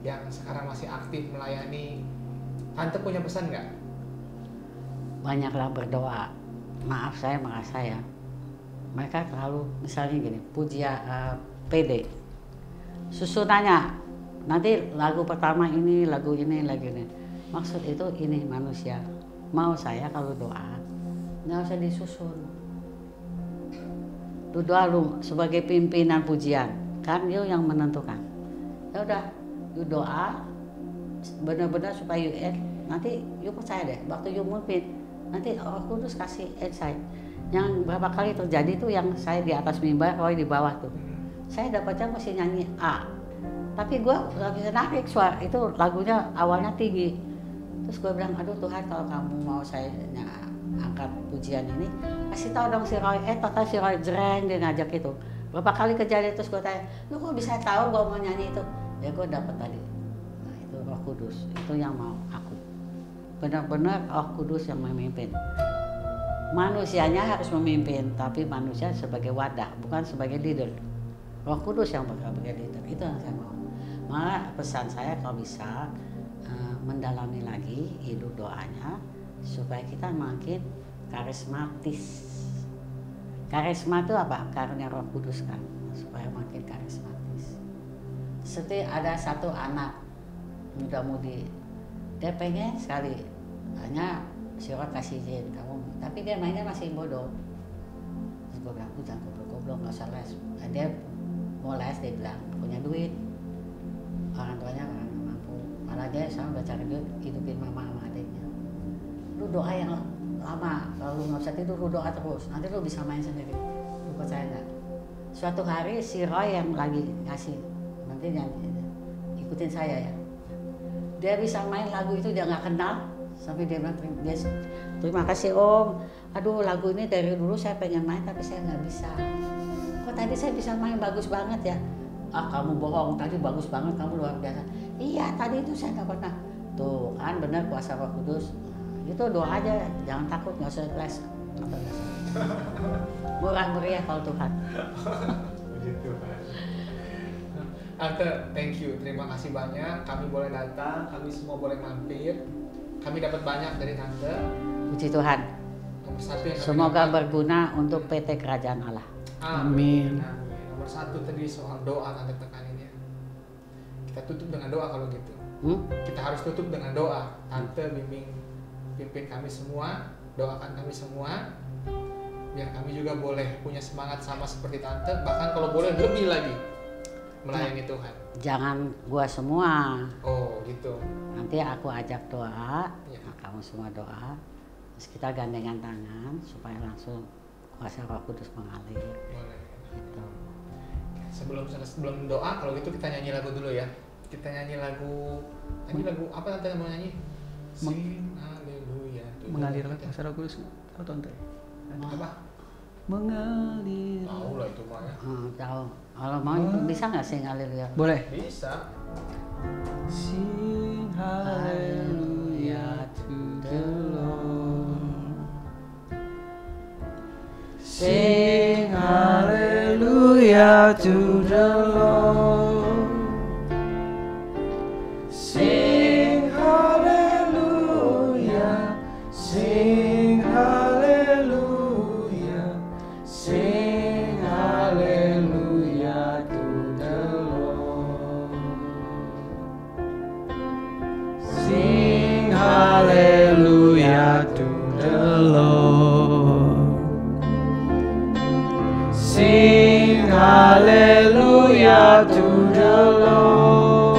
yang sekarang masih aktif melayani, Tante punya pesan nggak?
Banyaklah berdoa. Maaf saya merasa ya, mereka terlalu misalnya gini, PD. Susunannya, nanti lagu pertama ini, lagu ini. Maksud itu ini manusia. Mau saya kalau doa, nggak usah disusun. Lu doa lu sebagai pimpinan pujian, kan you yang menentukan. Ya udah, you doa benar-benar supaya you nanti you percaya deh, waktu you mimpin, nanti Roh Kudus kasih insight. Yang berapa kali terjadi tuh yang saya di atas mimbar, Roy di bawah tuh. Saya dapatnya mesti nyanyi A, tapi gue gak bisa narik suara, itu lagunya awalnya tinggi. Terus gue bilang, aduh Tuhan kalau kamu mau saya angkat pujian ini, kasih tahu dong si Roy, total si Roy jreng dia ngajak itu. Berapa kali kejadian terus gue tanya, lu kok bisa tahu gue mau nyanyi itu? Ya gue dapet tadi. Nah itu Roh Kudus, itu yang mau aku. Benar-benar Roh Kudus yang memimpin. Manusianya harus memimpin, tapi manusia sebagai wadah, bukan sebagai leader. Roh Kudus yang sebagai leader, itu yang saya mau. Maka pesan saya kalau bisa mendalami lagi hidup doanya, supaya kita makin karismatis. Karisma itu apa? Karunia Roh Kudus kan, supaya makin karismatis. Seperti ada satu anak muda-mudi, dia pengen sekali, hanya si Roh kasih izin kamu, tapi dia mainnya masih bodoh. Terus gue bilang, jangan goblok-goblok, nggak usah les. Dia mau les, dia bilang punya duit, orang tuanya nggak mampu, malah dia sama udah cari duit hidupin mama sama adiknya. Lu doa yang lama, kalau lu nggak bisa tidur lu doa terus, nanti lu bisa main sendiri. Lu percaya nggak? Suatu hari si Roy yang lagi ngasih, nanti ikutin saya ya, dia bisa main lagu itu dia nggak kenal, sampai dia bilang terima kasih Om, aduh lagu ini dari dulu saya pengen main tapi saya nggak bisa. Kok tadi saya bisa main bagus banget ya? Ah kamu bohong, tadi bagus banget, kamu luar biasa. Iya tadi itu saya nggak pernah. Tuh kan benar kuasa Roh Kudus. Itu doa aja, jangan takut, nggak usah les. Murah meriah kalau Tuhan.
Tante, thank you, terima kasih banyak. Kami boleh datang, kami semua boleh mampir. Kami dapat banyak dari Tante.
Puji Tuhan.
Nomor satu yang kami
Semoga
dapat,
berguna untuk PT Kerajaan Allah.
Amin. Nomor satu tadi soal doa Tante tekaninnya. Kita tutup dengan doa kalau gitu. Kita harus tutup dengan doa. Tante pimpin kami semua, doakan kami semua, biar kami juga boleh punya semangat sama seperti Tante, bahkan kalau boleh lebih lagi melayani Tuhan.
Jangan gua semua.
Oh gitu.
Nanti aku ajak doa,
Ya.
kamu semua doa, terus kita gandengan tangan supaya langsung kuasa Roh Kudus mengalir.
Boleh.
Gitu.
Sebelum doa, kalau gitu kita nyanyi lagu dulu ya. kita nyanyi lagu apa tante mau nyanyi? Sing haleluya.
Mengalir bahasa Roh Kudus tahu tante?
Apa?
Mengalir.
Tahu lah itu mah ya.
Tahu. Kalau mau bisa nggak sing haleluya?
Boleh.
Bisa.
Sing hallelujah to the Lord. Sing hallelujah to the Lord. Sing hallelujah. Sing hallelujah. Sing hallelujah to the Lord. Sing hallelujah to the Lord. Sing hallelujah to the Lord.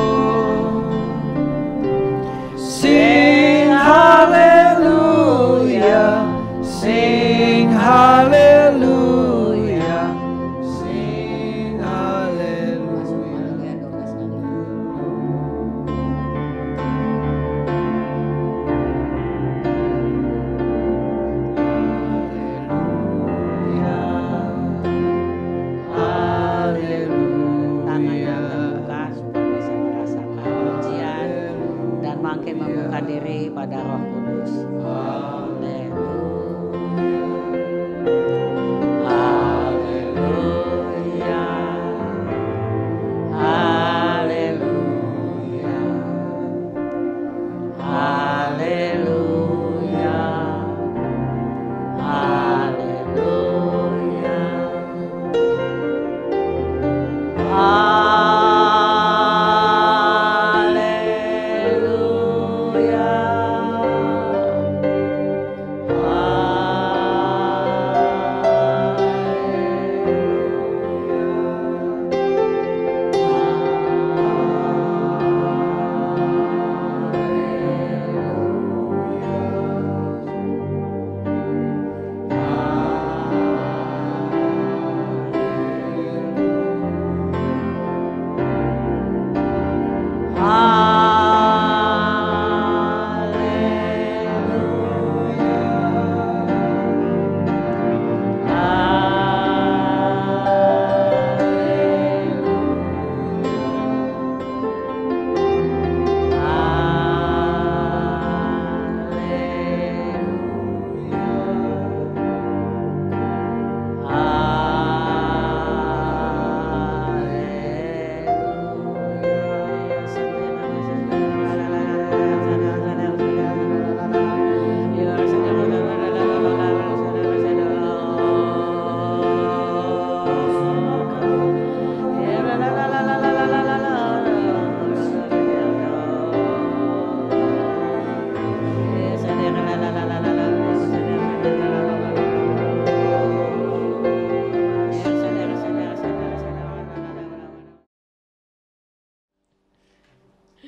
Sing hallelujah. Sing hallelujah. Sing hallelujah.
Tangannya terbuka supaya bisa merasakan pujian dan makin membuka diri pada Roh Kudus. Haleluya. Haleluya. Haleluya. Haleluya.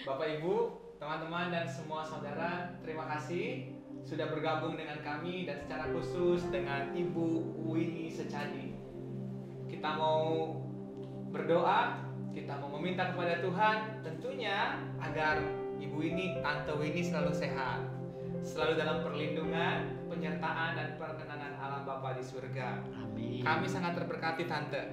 Bapak Ibu, teman-teman dan semua saudara, terima kasih sudah bergabung dengan kami dan secara khusus dengan Ibu Winnie Secadi. Kita mau berdoa, kita mau meminta kepada Tuhan tentunya agar Ibu Winnie, Tante Winnie selalu sehat, selalu dalam perlindungan, penyertaan dan perkenanan Allah Bapa di surga.
Amin.
Kami sangat terberkati Tante.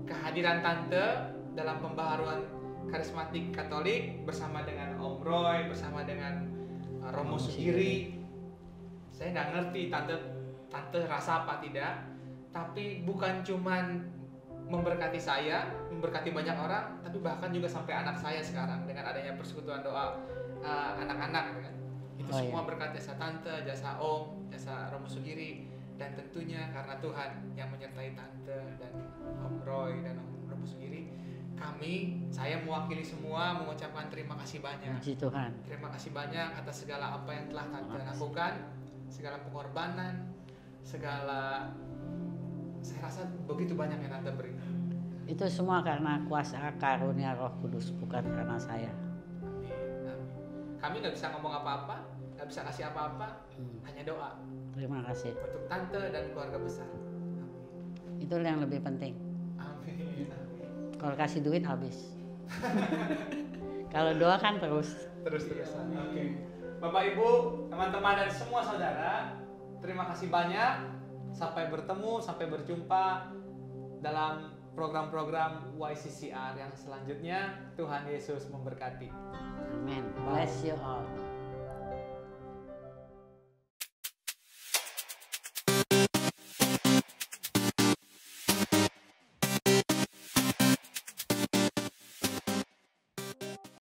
Kehadiran Tante dalam pembaharuan karismatik Katolik bersama dengan Om Roy, bersama dengan Romo Sugiri. Saya nggak ngerti tante rasa apa tidak, tapi bukan cuman memberkati saya, memberkati banyak orang, tapi bahkan juga sampai anak saya sekarang dengan adanya persekutuan doa anak-anak kan. Itu semua berkat jasa Tante, jasa Om, jasa Romo Sugiri, dan tentunya karena Tuhan yang menyertai Tante dan Om Roy dan Om Romo Sugiri. Saya mewakili semua mengucapkan terima kasih banyak.
Puji Tuhan.
Terima kasih banyak atas segala apa yang telah Tante lakukan, segala pengorbanan, segala, saya rasa begitu banyak yang Tante beri.
Itu semua karena kuasa karunia Roh Kudus, bukan karena saya.
Amin. Amin. Kami nggak bisa ngomong apa-apa, nggak bisa kasih apa-apa, hanya doa
Terima kasih.
untuk Tante dan keluarga besar. Amin.
Itu yang lebih penting.
Amin.
Kalau kasih duit habis. Kalau doa kan terus.
Terus-terusan. Oke. Bapak Ibu, teman-teman dan semua saudara, terima kasih banyak. Sampai bertemu, sampai berjumpa dalam program-program YCCR yang selanjutnya. Tuhan Yesus memberkati.
Amin. Bless you all.